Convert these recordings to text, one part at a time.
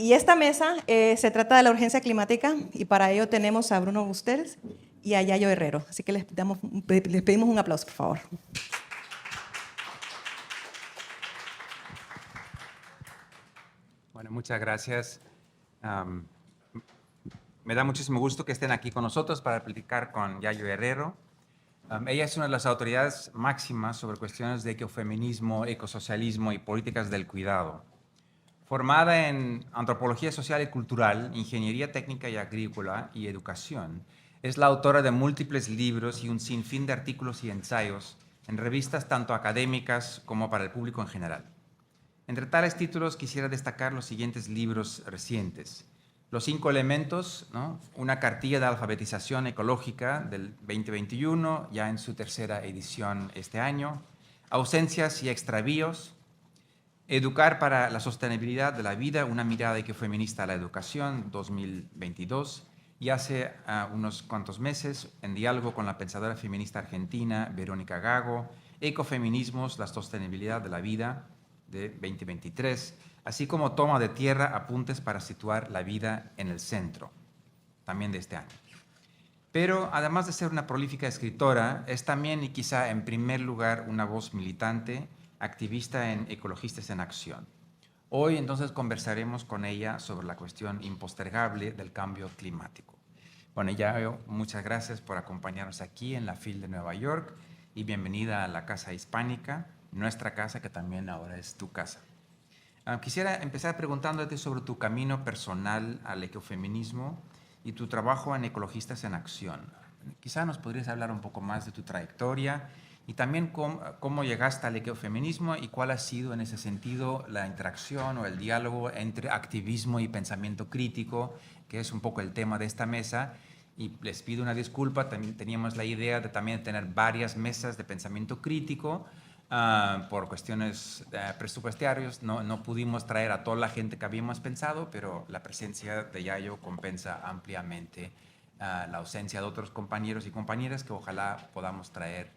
y esta mesa se trata de la urgencia climática y para ello tenemos a Bruno Busteres y a Yayo Herrero. Así que les pedimos un aplauso, por favor. Bueno, muchas gracias. Me da muchísimo gusto que estén aquí con nosotros para platicar con Yayo Herrero. Ella es una de las autoridades máximas sobre cuestiones de ecofeminismo, ecosocialismo y políticas del cuidado. Formada en antropología social y cultural, ingeniería técnica y agrícola y educación, es la autora de múltiples libros y un sinfín de artículos y ensayos en revistas tanto académicas como para el público en general. Entre tales títulos quisiera destacar los siguientes libros recientes. Los 5 elementos, ¿no? Una cartilla de alfabetización ecológica del 2021, ya en su 3ª edición este año. Ausencias y extravíos. Educar para la sostenibilidad de la vida, una mirada ecofeminista a la educación, 2022. Y hace unos cuantos meses, en diálogo con la pensadora feminista argentina Verónica Gago, Ecofeminismos, la sostenibilidad de la vida, de 2023, así como Toma de tierra, apuntes para situar la vida en el centro, también de este año. Pero además de ser una prolífica escritora, es también y quizá en primer lugar una voz militante, activista en Ecologistas en Acción. Hoy entonces conversaremos con ella sobre la cuestión impostergable del cambio climático. Bueno, Yayo, muchas gracias por acompañarnos aquí en la FIL de Nueva York y bienvenida a la Casa Hispánica, nuestra casa que también ahora es tu casa. Quisiera empezar preguntándote sobre tu camino personal al ecofeminismo y tu trabajo en Ecologistas en Acción. Quizá nos podrías hablar un poco más de tu trayectoria y también cómo llegaste al ecofeminismo y cuál ha sido en ese sentido la interacción o el diálogo entre activismo y pensamiento crítico, que es un poco el tema de esta mesa. Y les pido una disculpa, también teníamos la idea de también tener varias mesas de pensamiento crítico. Por cuestiones presupuestarias no pudimos traer a toda la gente que habíamos pensado, pero la presencia de Yayo compensa ampliamente la ausencia de otros compañeros y compañeras que ojalá podamos traer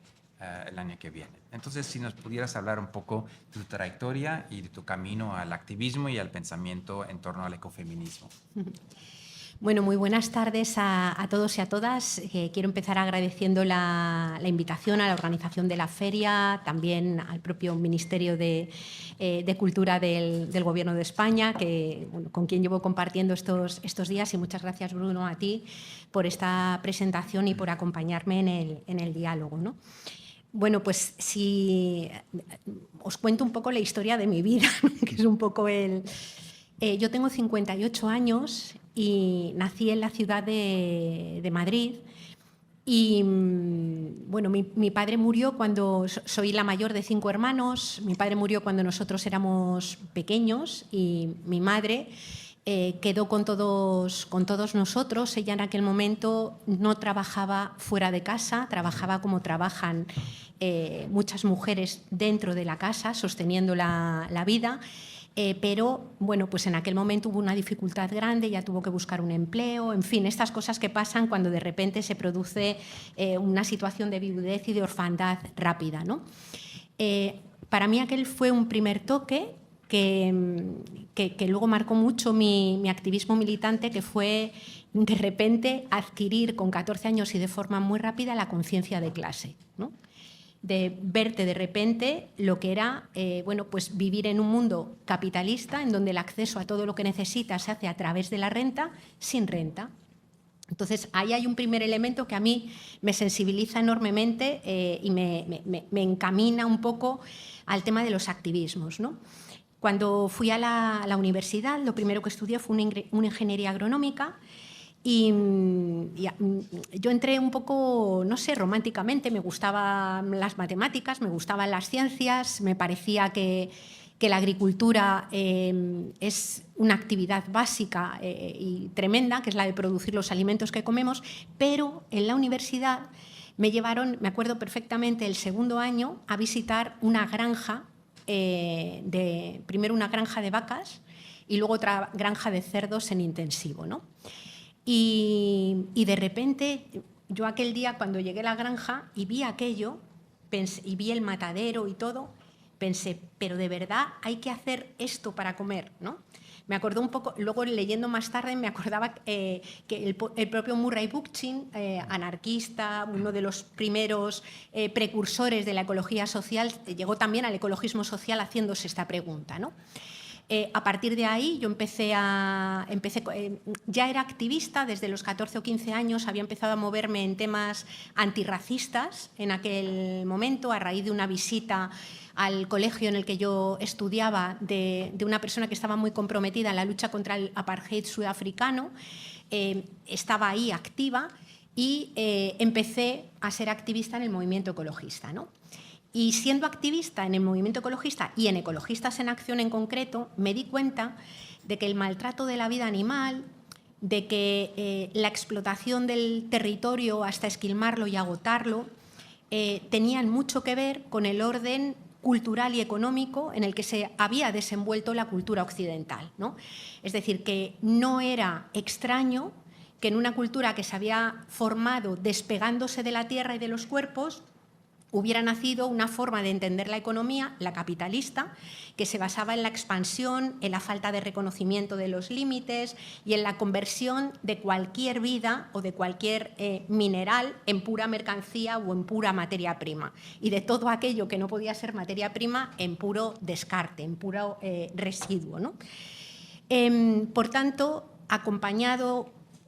el año que viene. Entonces, si nos pudieras hablar un poco de tu trayectoria y de tu camino al activismo y al pensamiento en torno al ecofeminismo. Bueno, muy buenas tardes a todos y a todas. Quiero empezar agradeciendo la invitación a la organización de la feria, también al propio Ministerio de Cultura del Gobierno de España, con quien llevo compartiendo estos días. Y muchas gracias, Bruno, a ti por esta presentación y por acompañarme en el diálogo, ¿no? Bueno, pues si os cuento un poco la historia de mi vida, ¿no? Que es un poco yo tengo 58 años y nací en la ciudad de Madrid y bueno, mi padre murió cuando soy la mayor de 5 hermanos. Mi padre murió cuando nosotros éramos pequeños y mi madre quedó con todos nosotros. Ella en aquel momento no trabajaba fuera de casa, trabajaba como trabajan muchas mujeres dentro de la casa, sosteniendo la vida. Pero bueno, pues en aquel momento hubo una dificultad grande, ya tuvo que buscar un empleo, en fin, estas cosas que pasan cuando de repente se produce una situación de viudez y de orfandad rápida, ¿no? Para mí aquel fue un primer toque que luego marcó mucho mi activismo militante, que fue de repente adquirir con 14 años y de forma muy rápida la conciencia de clase, ¿no? De verte de repente lo que era bueno, pues vivir en un mundo capitalista en donde el acceso a todo lo que necesitas se hace a través de la renta, sin renta. Entonces, ahí hay un primer elemento que a mí me sensibiliza enormemente y me encamina un poco al tema de los activismos, ¿no? Cuando fui a la universidad, lo primero que estudié fue una ingeniería agronómica. Y yo entré un poco, no sé, románticamente, me gustaban las matemáticas, me gustaban las ciencias, me parecía que la agricultura es una actividad básica y tremenda, que es la de producir los alimentos que comemos, pero en la universidad me llevaron, me acuerdo perfectamente, el segundo año a visitar una granja, primero una granja de vacas y luego otra granja de cerdos en intensivo, ¿no? Y de repente, yo aquel día cuando llegué a la granja y vi aquello, y vi el matadero y todo, pensé, pero de verdad hay que hacer esto para comer, ¿no? Me acordó un poco, luego leyendo más tarde me acordaba que el propio Murray Bookchin, anarquista, uno de los primeros precursores de la ecología social, llegó también al ecologismo social haciéndose esta pregunta, ¿no? A partir de ahí yo ya era activista desde los 14 o 15 años, había empezado a moverme en temas antirracistas en aquel momento, a raíz de una visita al colegio en el que yo estudiaba de una persona que estaba muy comprometida en la lucha contra el apartheid sudafricano. Estaba ahí activa y empecé a ser activista en el movimiento ecologista, ¿no? Y siendo activista en el movimiento ecologista y en Ecologistas en Acción en concreto, me di cuenta de que el maltrato de la vida animal, de que la explotación del territorio hasta esquilmarlo y agotarlo, tenían mucho que ver con el orden cultural y económico en el que se había desenvuelto la cultura occidental, ¿no? Es decir, que no era extraño que en una cultura que se había formado despegándose de la tierra y de los cuerpos, hubiera nacido una forma de entender la economía, la capitalista, que se basaba en la expansión, en la falta de reconocimiento de los límites y en la conversión de cualquier vida o de cualquier mineral en pura mercancía o en pura materia prima. Y de todo aquello que no podía ser materia prima en puro descarte, en puro residuo, ¿no? Por tanto,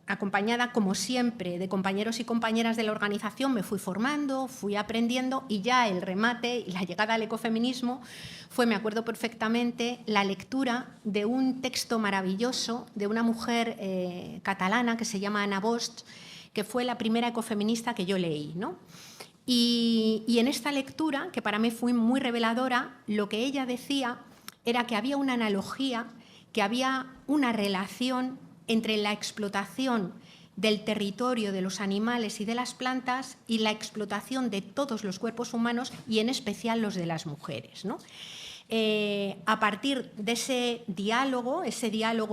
acompañada, como siempre, de compañeros y compañeras de la organización, me fui formando, fui aprendiendo y ya el remate y la llegada al ecofeminismo fue, me acuerdo perfectamente, la lectura de un texto maravilloso de una mujer catalana que se llama Ana Bosch, que fue la primera ecofeminista que yo leí, ¿no? Y en esta lectura, que para mí fue muy reveladora, lo que ella decía era que había una analogía, que había una relación entre la explotación del territorio, de los animales y de las plantas y la explotación de todos los cuerpos humanos y en especial los de las mujeres, ¿no? A partir de ese diálogo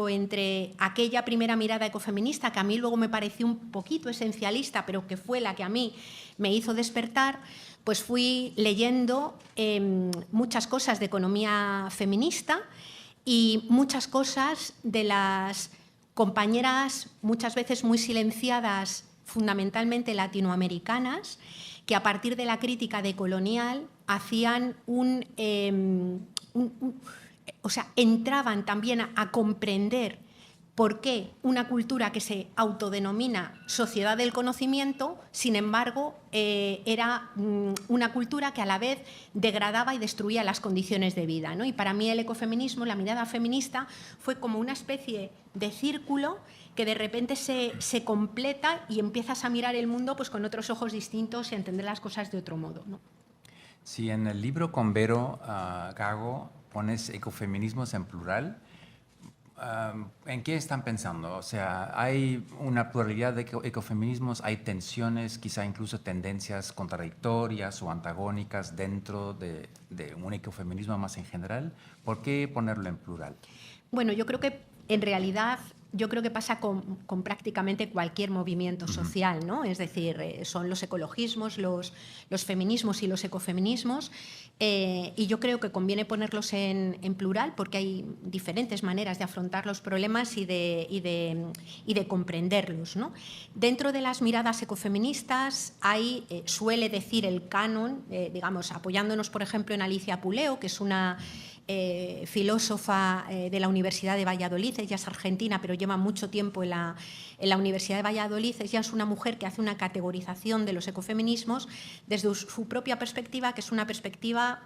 entre aquella primera mirada ecofeminista, que a mí luego me pareció un poquito esencialista, pero que fue la que a mí me hizo despertar, pues fui leyendo muchas cosas de economía feminista y muchas cosas de las compañeras muchas veces muy silenciadas, fundamentalmente latinoamericanas, que a partir de la crítica decolonial hacían entraban también a comprender por qué una cultura que se autodenomina sociedad del conocimiento, sin embargo, era una cultura que a la vez degradaba y destruía las condiciones de vida, ¿no? Y para mí el ecofeminismo, la mirada feminista, fue como una especie de círculo que de repente se completa y empiezas a mirar el mundo pues, con otros ojos distintos y a entender las cosas de otro modo, ¿no? Sí, en el libro con Vero Gago pones ecofeminismos en plural. ¿En qué están pensando? O sea, ¿hay una pluralidad de ecofeminismos? ¿Hay tensiones, quizá incluso tendencias contradictorias o antagónicas dentro de un ecofeminismo más en general? ¿Por qué ponerlo en plural? Bueno, yo creo que en realidad pasa con prácticamente cualquier movimiento social, ¿no? Es decir, son los ecologismos, los feminismos y los ecofeminismos, y yo creo que conviene ponerlos en plural porque hay diferentes maneras de afrontar los problemas y de comprenderlos, ¿no? Dentro de las miradas ecofeministas suele decir el canon, digamos, apoyándonos, por ejemplo, en Alicia Puleo, que es una filósofa de la Universidad de Valladolid. Ella es argentina, pero lleva mucho tiempo en la Universidad de Valladolid. Ella es una mujer que hace una categorización de los ecofeminismos desde su propia perspectiva, que es una perspectiva,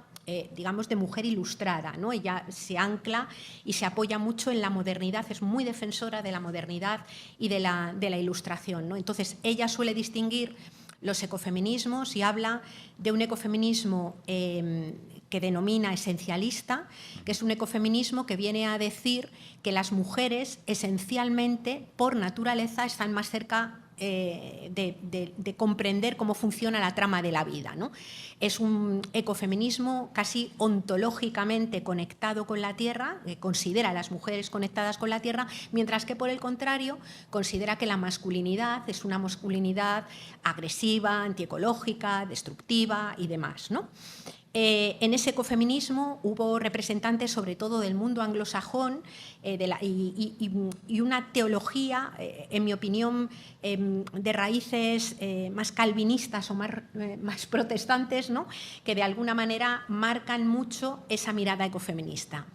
digamos, de mujer ilustrada, ¿no? Ella se ancla y se apoya mucho en la modernidad, es muy defensora de la modernidad y de la ilustración, ¿no? Entonces, ella suele distinguir los ecofeminismos y habla de un ecofeminismo que denomina esencialista, que es un ecofeminismo que viene a decir que las mujeres esencialmente, por naturaleza, están más cerca de comprender cómo funciona la trama de la vida, ¿no? Es un ecofeminismo casi ontológicamente conectado con la tierra, considera a las mujeres conectadas con la tierra, mientras que por el contrario considera que la masculinidad es una masculinidad agresiva, antiecológica, destructiva y demás, ¿no? En ese ecofeminismo hubo representantes sobre todo del mundo anglosajón y una teología, en mi opinión, de raíces más calvinistas o más protestantes, ¿no?, que de alguna manera marcan mucho esa mirada ecofeminista.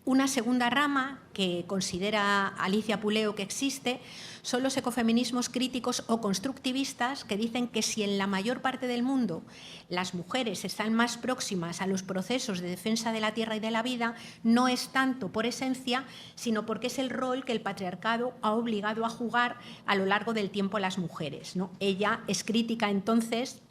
Una segunda rama que considera Alicia Puleo que existe son los ecofeminismos críticos o constructivistas, que dicen que si en la mayor parte del mundo las mujeres están más próximas a los procesos de defensa de la tierra y de la vida, no es tanto por esencia, sino porque es el rol que el patriarcado ha obligado a jugar a lo largo del tiempo a las mujeres, ¿no? Ella es crítica entonces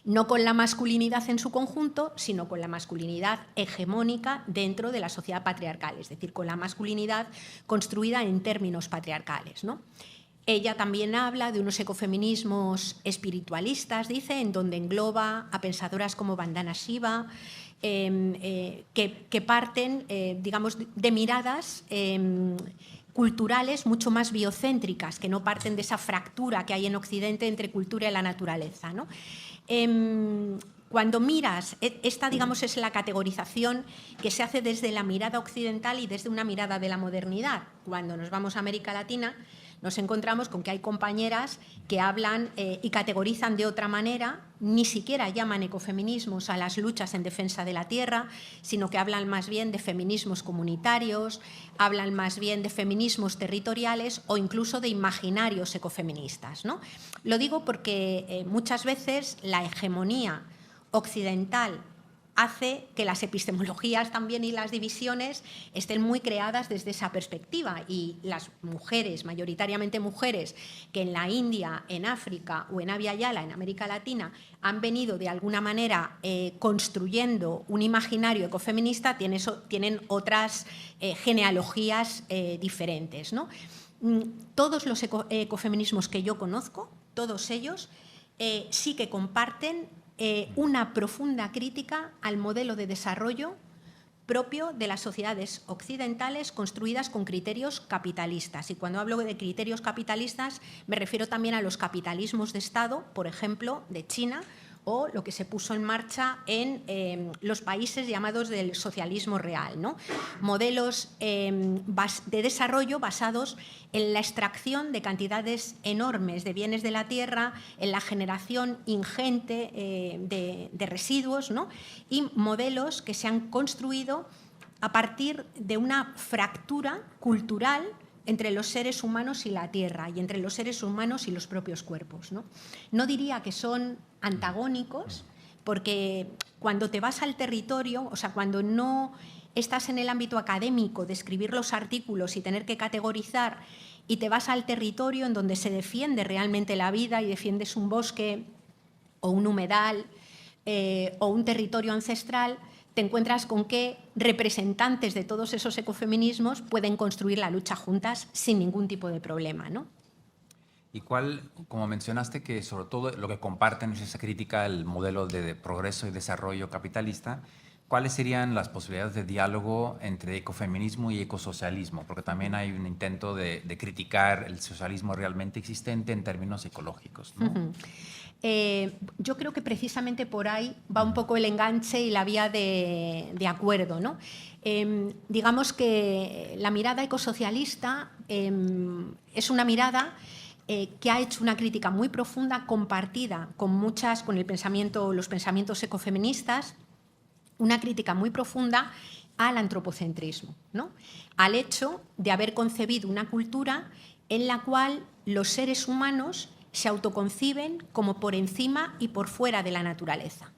no con la masculinidad en su conjunto, sino con la masculinidad hegemónica dentro de la sociedad patriarcal, es decir, con la masculinidad construida en términos patriarcales, ¿no? Ella también habla de unos ecofeminismos espiritualistas, dice, en donde engloba a pensadoras como Vandana Shiva, que parten, digamos, de miradas culturales mucho más biocéntricas, que no parten de esa fractura que hay en Occidente entre cultura y la naturaleza, ¿no? Cuando miras, esta, digamos, es la categorización que se hace desde la mirada occidental y desde una mirada de la modernidad. Cuando nos vamos a América Latina, nos encontramos con que hay compañeras que hablan y categorizan de otra manera, ni siquiera llaman ecofeminismos a las luchas en defensa de la tierra, sino que hablan más bien de feminismos comunitarios, hablan más bien de feminismos territoriales o incluso de imaginarios ecofeministas, ¿no? Lo digo porque muchas veces la hegemonía occidental hace que las epistemologías también y las divisiones estén muy creadas desde esa perspectiva, y las mujeres, mayoritariamente mujeres, que en la India, en África o en Abya Yala, en América Latina, han venido de alguna manera construyendo un imaginario ecofeminista, tienen otras genealogías diferentes, ¿no? Todos los ecofeminismos que yo conozco, todos ellos, sí que comparten una profunda crítica al modelo de desarrollo propio de las sociedades occidentales construidas con criterios capitalistas. Y cuando hablo de criterios capitalistas me refiero también a los capitalismos de Estado, por ejemplo, de China, o lo que se puso en marcha en los países llamados del socialismo real, ¿no? Modelos de desarrollo basados en la extracción de cantidades enormes de bienes de la tierra, en la generación ingente de residuos, ¿no? Y modelos que se han construido a partir de una fractura cultural entre los seres humanos y la tierra, y entre los seres humanos y los propios cuerpos, ¿no? No diría que son antagónicos, porque cuando te vas al territorio, o sea, cuando no estás en el ámbito académico de escribir los artículos y tener que categorizar, y te vas al territorio en donde se defiende realmente la vida y defiendes un bosque o un humedal o un territorio ancestral, te encuentras con que representantes de todos esos ecofeminismos pueden construir la lucha juntas sin ningún tipo de problema, ¿no? Y cuál, como mencionaste, que sobre todo lo que comparten es esa crítica al modelo de progreso y desarrollo capitalista, ¿cuáles serían las posibilidades de diálogo entre ecofeminismo y ecosocialismo? Porque también hay un intento de criticar el socialismo realmente existente en términos ecológicos, ¿no? Yo creo que precisamente por ahí va un poco el enganche y la vía de acuerdo, ¿no? Digamos que la mirada ecosocialista es una mirada que ha hecho una crítica muy profunda, compartida con los pensamientos ecofeministas, una crítica muy profunda al antropocentrismo, ¿no? Al hecho de haber concebido una cultura en la cual los seres humanos se autoconciben como por encima y por fuera de la naturaleza.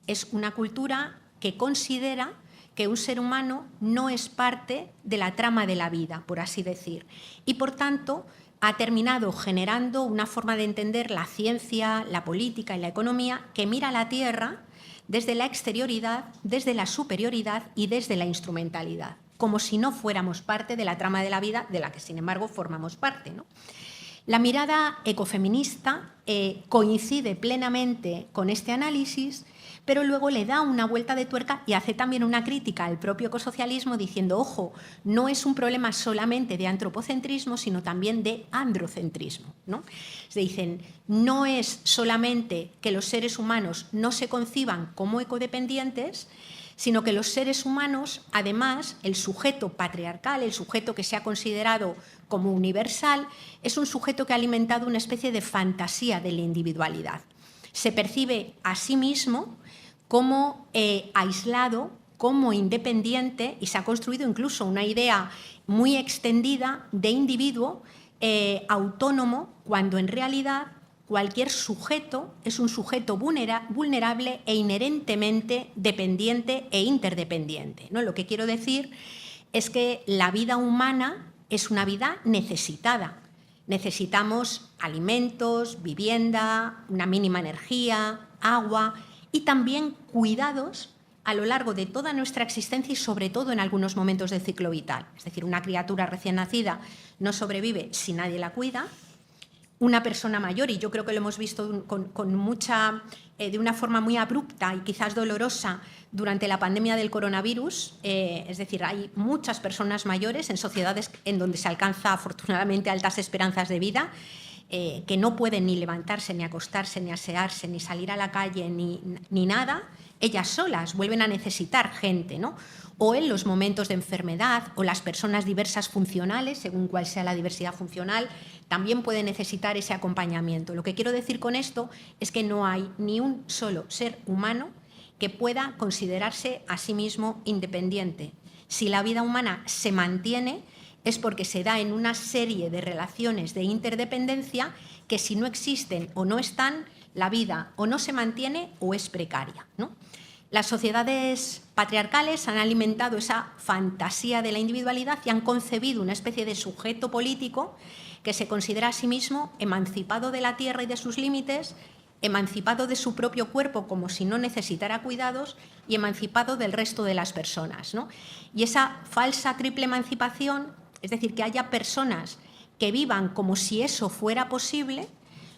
Es una cultura que considera que un ser humano no es parte de la trama de la vida, por así decir, y por tanto ha terminado generando una forma de entender la ciencia, la política y la economía que mira a la Tierra desde la exterioridad, desde la superioridad y desde la instrumentalidad, como si no fuéramos parte de la trama de la vida de la que, sin embargo, formamos parte, ¿no? La mirada ecofeminista coincide plenamente con este análisis, pero luego le da una vuelta de tuerca y hace también una crítica al propio ecosocialismo diciendo, ojo, no es un problema solamente de antropocentrismo, sino también de androcentrismo, ¿no? Se dicen, no es solamente que los seres humanos no se conciban como ecodependientes, sino que los seres humanos, además, el sujeto patriarcal, el sujeto que se ha considerado como universal, es un sujeto que ha alimentado una especie de fantasía de la individualidad. Se percibe a sí mismo como aislado, como independiente, y se ha construido incluso una idea muy extendida de individuo autónomo, cuando en realidad cualquier sujeto es un sujeto vulnerable e inherentemente dependiente e interdependiente, ¿no? Lo que quiero decir es que la vida humana es una vida necesitada. Necesitamos alimentos, vivienda, una mínima energía, agua y también cuidados a lo largo de toda nuestra existencia y sobre todo en algunos momentos del ciclo vital. Es decir, una criatura recién nacida no sobrevive si nadie la cuida. Una persona mayor, y yo creo que lo hemos visto de una forma muy abrupta y quizás dolorosa durante la pandemia del coronavirus, es decir, hay muchas personas mayores en sociedades en donde se alcanza afortunadamente altas esperanzas de vida, que no pueden ni levantarse, ni acostarse, ni asearse, ni salir a la calle, ni nada. Ellas solas vuelven a necesitar gente, ¿no? O en los momentos de enfermedad, o las personas diversas funcionales, según cuál sea la diversidad funcional, también pueden necesitar ese acompañamiento. Lo que quiero decir con esto es que no hay ni un solo ser humano que pueda considerarse a sí mismo independiente. Si la vida humana se mantiene, es porque se da en una serie de relaciones de interdependencia que si no existen o no están, la vida o no se mantiene o es precaria, ¿no? Las sociedades patriarcales han alimentado esa fantasía de la individualidad y han concebido una especie de sujeto político que se considera a sí mismo emancipado de la tierra y de sus límites, emancipado de su propio cuerpo como si no necesitara cuidados y emancipado del resto de las personas, ¿no? Y esa falsa triple emancipación, es decir, que haya personas que vivan como si eso fuera posible,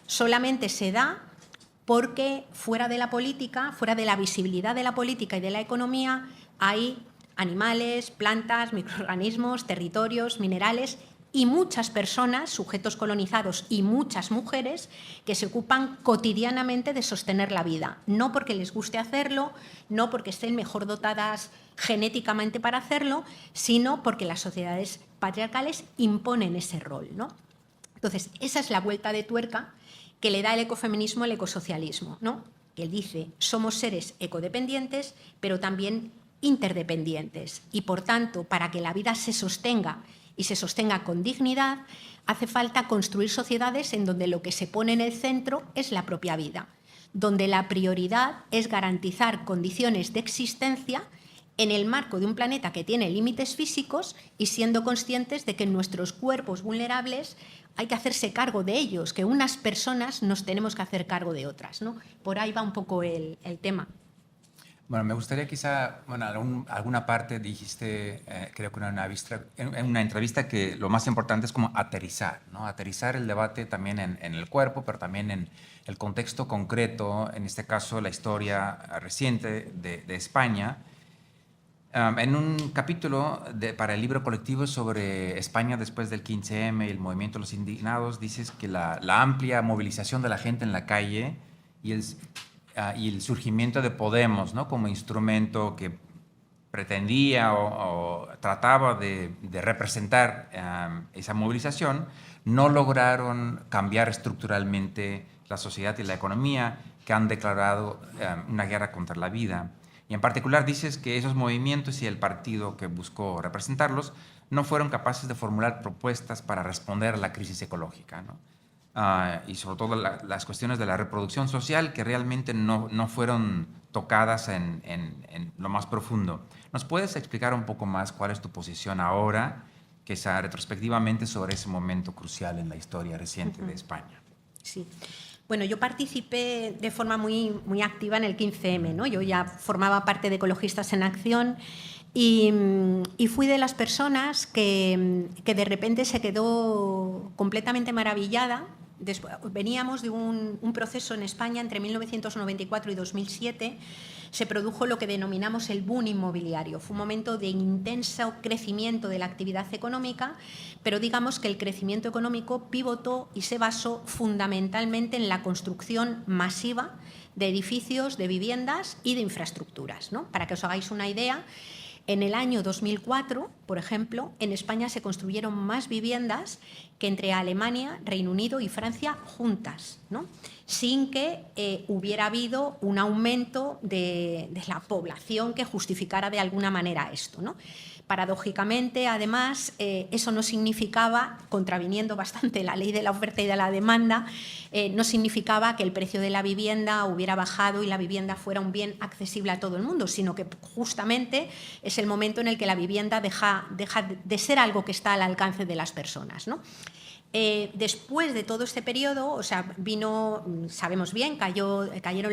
solamente se da porque fuera de la política, fuera de la visibilidad de la política y de la economía, hay animales, plantas, microorganismos, territorios, minerales y muchas personas, sujetos colonizados y muchas mujeres que se ocupan cotidianamente de sostener la vida. No porque les guste hacerlo, no porque estén mejor dotadas genéticamente para hacerlo, sino porque las sociedades patriarcales imponen ese rol, ¿no? Entonces, esa es la vuelta de tuerca que le da el ecofeminismo al ecosocialismo, ¿no? Que él dice, somos seres ecodependientes, pero también interdependientes. Y, por tanto, para que la vida se sostenga y se sostenga con dignidad, hace falta construir sociedades en donde lo que se pone en el centro es la propia vida, donde la prioridad es garantizar condiciones de existencia en el marco de un planeta que tiene límites físicos y siendo conscientes de que en nuestros cuerpos vulnerables hay que hacerse cargo de ellos, que unas personas nos tenemos que hacer cargo de otras, ¿no? Por ahí va un poco el tema. Bueno, me gustaría quizá, bueno, alguna parte dijiste, creo que en una entrevista que lo más importante es como aterrizar, ¿no? Aterrizar el debate también en el cuerpo, pero también en el contexto concreto, en este caso la historia reciente de España. En un capítulo para el libro colectivo sobre España después del 15M y el movimiento de los indignados, dices que la amplia movilización de la gente en la calle y el surgimiento de Podemos, ¿no? Como instrumento que pretendía o trataba de representar esa movilización, no lograron cambiar estructuralmente la sociedad y la economía, que han declarado una guerra contra la vida. Y en particular dices que esos movimientos y el partido que buscó representarlos no fueron capaces de formular propuestas para responder a la crisis ecológica, ¿no? Y sobre todo las cuestiones de la reproducción social que realmente no fueron tocadas en lo más profundo. ¿Nos puedes explicar un poco más cuál es tu posición ahora, que sea retrospectivamente, sobre ese momento crucial en la historia reciente de España? Sí. Bueno, yo participé de forma muy activa en el 15M, ¿no? Yo ya formaba parte de Ecologistas en Acción y fui de las personas que de repente se quedó completamente maravillada veníamos de un proceso en España entre 1994 y 2007. Se produjo lo que denominamos el boom inmobiliario. Fue un momento de intenso crecimiento de la actividad económica, pero digamos que el crecimiento económico pivotó y se basó fundamentalmente en la construcción masiva de edificios, de viviendas y de infraestructuras, ¿no? Para que os hagáis una idea, en el año 2004, por ejemplo, en España se construyeron más viviendas que entre Alemania, Reino Unido y Francia juntas, ¿no? Sin que hubiera habido un aumento de la población que justificara de alguna manera esto, ¿no? Paradójicamente, además, eso no significaba, contraviniendo bastante la ley de la oferta y de la demanda, no significaba que el precio de la vivienda hubiera bajado y la vivienda fuera un bien accesible a todo el mundo, sino que justamente es el momento en el que la vivienda deja de ser algo que está al alcance de las personas, ¿no? Después de todo este periodo, o sea, vino, sabemos bien, cayeron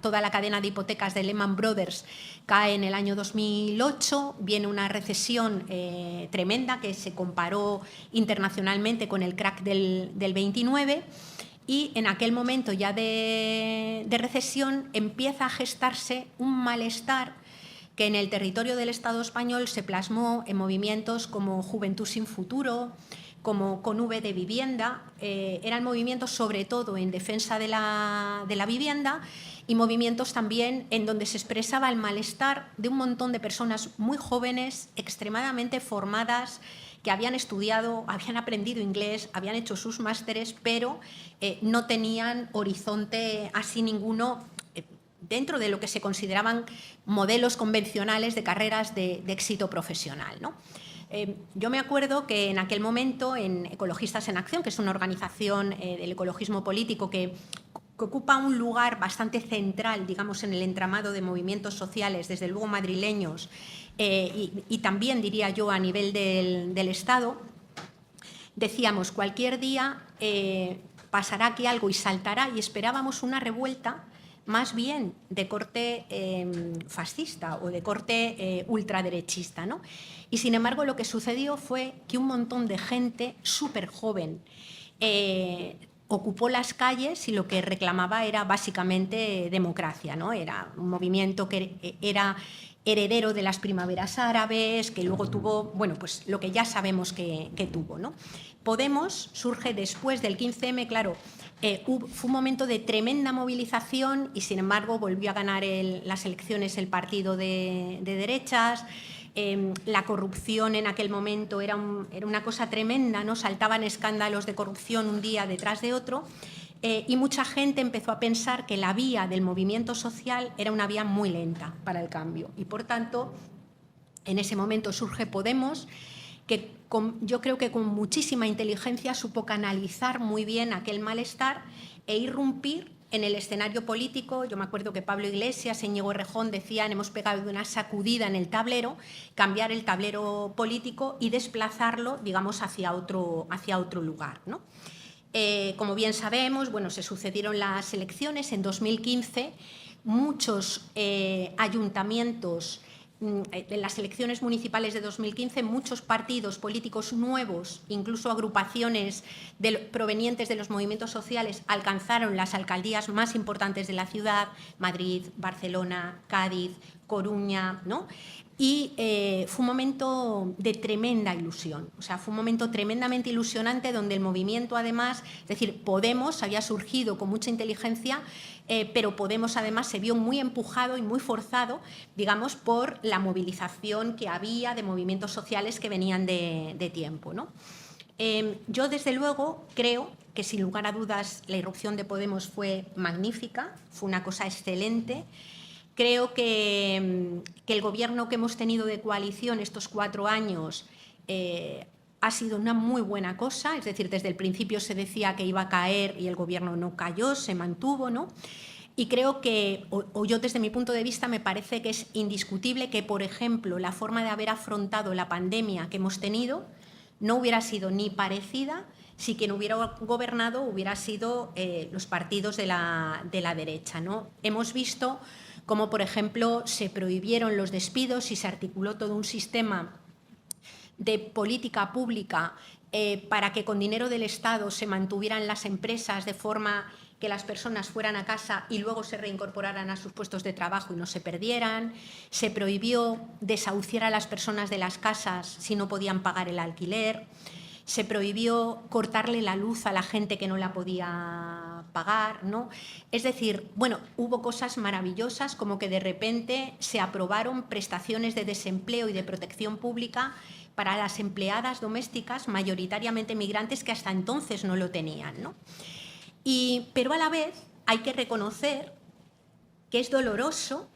toda la cadena de hipotecas de Lehman Brothers, cae en el año 2008, viene una recesión tremenda que se comparó internacionalmente con el crack del 29, y en aquel momento ya de recesión empieza a gestarse un malestar que en el territorio del Estado español se plasmó en movimientos como Juventud sin Futuro, como con V de vivienda, eran movimientos sobre todo en defensa de la vivienda y movimientos también en donde se expresaba el malestar de un montón de personas muy jóvenes, extremadamente formadas, que habían estudiado, habían aprendido inglés, habían hecho sus másteres, pero no tenían horizonte así ninguno dentro de lo que se consideraban modelos convencionales de carreras de éxito profesional, ¿no? Yo me acuerdo que en aquel momento en Ecologistas en Acción, que es una organización del ecologismo político que ocupa un lugar bastante central, digamos, en el entramado de movimientos sociales, desde luego madrileños, y también, diría yo, a nivel del Estado, decíamos, cualquier día pasará aquí algo y saltará, y esperábamos una revuelta más bien de corte fascista o de corte ultraderechista, ¿no? Y sin embargo lo que sucedió fue que un montón de gente súper joven ocupó las calles y lo que reclamaba era básicamente democracia, ¿no? Era un movimiento que era heredero de las primaveras árabes, que luego tuvo, bueno, pues lo que ya sabemos que tuvo, ¿no? Podemos surge después del 15M, claro, fue un momento de tremenda movilización y, sin embargo, volvió a ganar las elecciones el partido de derechas. La corrupción en aquel momento era una cosa tremenda, ¿no? Saltaban escándalos de corrupción un día detrás de otro. Y mucha gente empezó a pensar que la vía del movimiento social era una vía muy lenta para el cambio. Y, por tanto, en ese momento surge Podemos, que yo creo que con muchísima inteligencia supo canalizar muy bien aquel malestar e irrumpir en el escenario político. Yo me acuerdo que Pablo Iglesias, Íñigo Errejón decían, hemos pegado una sacudida en el tablero, cambiar el tablero político y desplazarlo, digamos, hacia otro lugar, ¿no? Como bien sabemos, bueno, se sucedieron las elecciones. En 2015 muchos ayuntamientos, en las elecciones municipales de 2015, muchos partidos políticos nuevos, incluso agrupaciones provenientes de los movimientos sociales, alcanzaron las alcaldías más importantes de la ciudad: Madrid, Barcelona, Cádiz, Coruña, ¿no? Y fue un momento de tremenda ilusión, o sea, fue un momento tremendamente ilusionante donde el movimiento, además, es decir, Podemos había surgido con mucha inteligencia, pero Podemos además se vio muy empujado y muy forzado, digamos, por la movilización que había de movimientos sociales que venían de tiempo, ¿no? Yo, desde luego, creo que sin lugar a dudas la irrupción de Podemos fue magnífica, fue una cosa excelente. Creo que el gobierno que hemos tenido de coalición estos 4 años ha sido una muy buena cosa, es decir, desde el principio se decía que iba a caer y el gobierno no cayó, se mantuvo, ¿no? Y creo que, o yo desde mi punto de vista, me parece que es indiscutible que, por ejemplo, la forma de haber afrontado la pandemia que hemos tenido no hubiera sido ni parecida si quien hubiera gobernado hubiera sido los partidos de la derecha, ¿no? Hemos visto cómo, por ejemplo, se prohibieron los despidos y se articuló todo un sistema de política pública para que con dinero del Estado se mantuvieran las empresas de forma que las personas fueran a casa y luego se reincorporaran a sus puestos de trabajo y no se perdieran. Se prohibió desahuciar a las personas de las casas si no podían pagar el alquiler. Se prohibió cortarle la luz a la gente que no la podía pagar, ¿no? Es decir, bueno, hubo cosas maravillosas como que de repente se aprobaron prestaciones de desempleo y de protección pública para las empleadas domésticas, mayoritariamente migrantes, que hasta entonces no lo tenían, ¿no? Pero a la vez hay que reconocer que es doloroso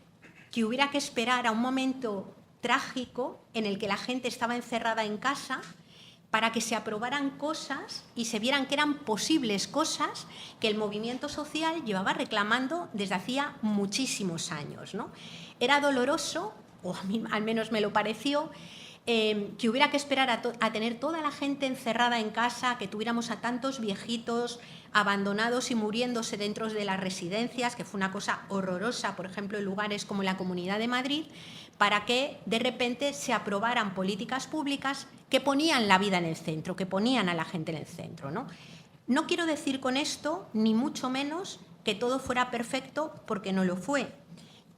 que hubiera que esperar a un momento trágico en el que la gente estaba encerrada en casa para que se aprobaran cosas y se vieran que eran posibles cosas que el movimiento social llevaba reclamando desde hacía muchísimos años, ¿no? Era doloroso, o a mí al menos me lo pareció, que hubiera que esperar a tener toda la gente encerrada en casa, que tuviéramos a tantos viejitos abandonados y muriéndose dentro de las residencias, que fue una cosa horrorosa, por ejemplo, en lugares como la Comunidad de Madrid, para que de repente se aprobaran políticas públicas que ponían la vida en el centro, que ponían a la gente en el centro, ¿no? No quiero decir con esto, ni mucho menos, que todo fuera perfecto, porque no lo fue,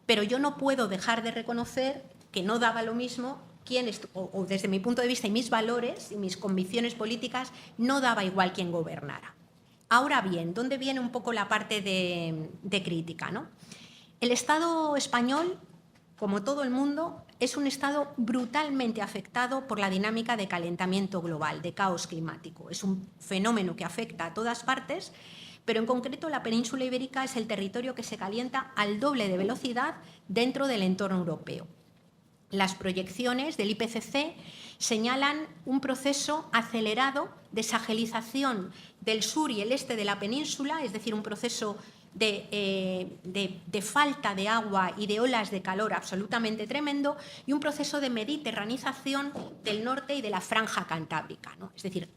pero yo no puedo dejar de reconocer que no daba lo mismo o desde mi punto de vista y mis valores y mis convicciones políticas, no daba igual quién gobernara. Ahora bien, ¿dónde viene un poco la parte de crítica, ¿no? El Estado español, como todo el mundo, es un Estado brutalmente afectado por la dinámica de calentamiento global, de caos climático. Es un fenómeno que afecta a todas partes, pero en concreto la península ibérica es el territorio que se calienta al doble de velocidad dentro del entorno europeo. Las proyecciones del IPCC señalan un proceso acelerado de sahelización del sur y el este de la península, es decir, un proceso de falta de agua y de olas de calor absolutamente tremendo, y un proceso de mediterranización del norte y de la franja cantábrica, ¿no? Es decir,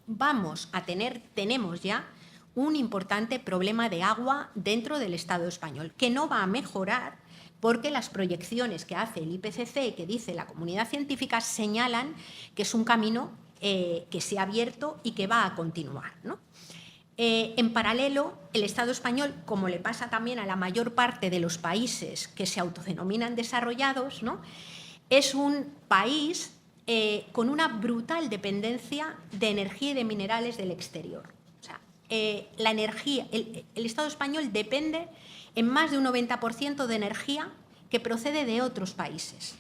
tenemos ya un importante problema de agua dentro del Estado español, que no va a mejorar porque las proyecciones que hace el IPCC y que dice la comunidad científica señalan que es un camino que se ha abierto y que va a continuar, ¿no? En paralelo, el Estado español, como le pasa también a la mayor parte de los países que se autodenominan desarrollados, ¿no?, es un país con una brutal dependencia de energía y de minerales del exterior. O sea, la energía, el Estado español depende en más de un 90% de energía que procede de otros países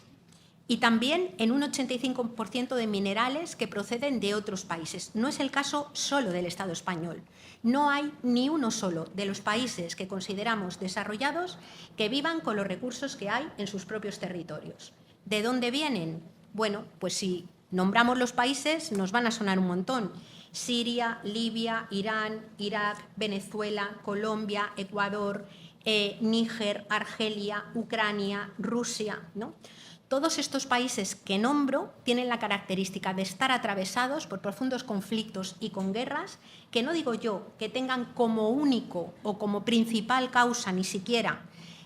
y también en un 85% de minerales que proceden de otros países. No es el caso solo del Estado español. No hay ni uno solo de los países que consideramos desarrollados que vivan con los recursos que hay en sus propios territorios. ¿De dónde vienen? Bueno, pues si nombramos los países nos van a sonar un montón. Siria, Libia, Irán, Irak, Venezuela, Colombia, Ecuador, Níger, Argelia, Ucrania, Rusia, ¿no? Todos estos países que nombro tienen la característica de estar atravesados por profundos conflictos y con guerras que no digo yo que tengan como único o como principal causa ni siquiera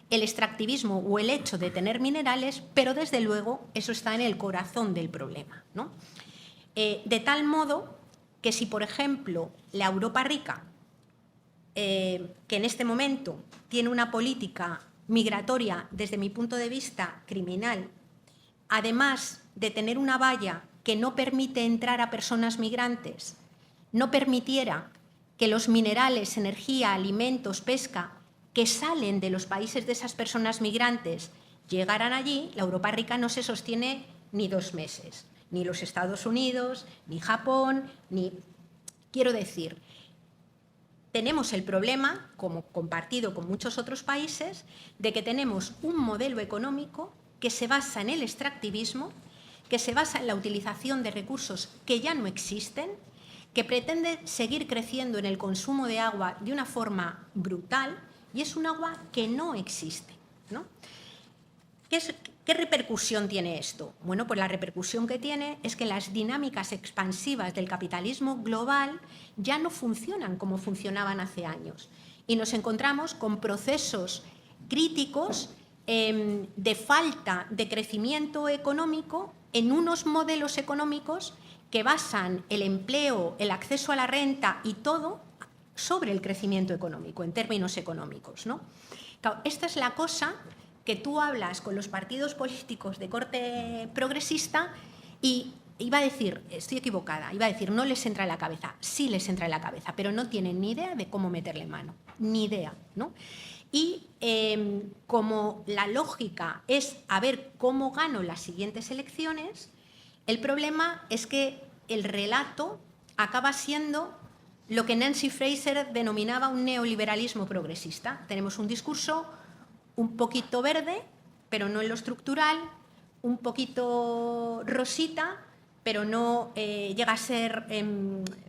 el extractivismo o el hecho de tener minerales, pero desde luego eso está en el corazón del problema, ¿no? De tal modo que si, por ejemplo, la Europa rica, que en este momento tiene una política migratoria, desde mi punto de vista, criminal, además de tener una valla que no permite entrar a personas migrantes, no permitiera que los minerales, energía, alimentos, pesca, que salen de los países de esas personas migrantes, llegaran allí, la Europa rica no se sostiene ni 2 meses. Ni los Estados Unidos, ni Japón, ni... Quiero decir, tenemos el problema, como compartido con muchos otros países, de que tenemos un modelo económico que se basa en el extractivismo, que se basa en la utilización de recursos que ya no existen, que pretende seguir creciendo en el consumo de agua de una forma brutal, y es un agua que no existe, ¿no? ¿Qué repercusión tiene esto? Bueno, pues la repercusión que tiene es que las dinámicas expansivas del capitalismo global ya no funcionan como funcionaban hace años y nos encontramos con procesos críticos de falta de crecimiento económico en unos modelos económicos que basan el empleo, el acceso a la renta y todo sobre el crecimiento económico, en términos económicos, ¿no? Claro, esta es la cosa que tú hablas con los partidos políticos de corte progresista y iba a decir, estoy equivocada, iba a decir, no les entra en la cabeza. Sí les entra en la cabeza, pero no tienen ni idea de cómo meterle mano, ni idea, ¿no? Y como la lógica es a ver cómo gano las siguientes elecciones, el problema es que el relato acaba siendo lo que Nancy Fraser denominaba un neoliberalismo progresista. Tenemos un discurso un poquito verde, pero no en lo estructural, un poquito rosita, pero no llega a ser,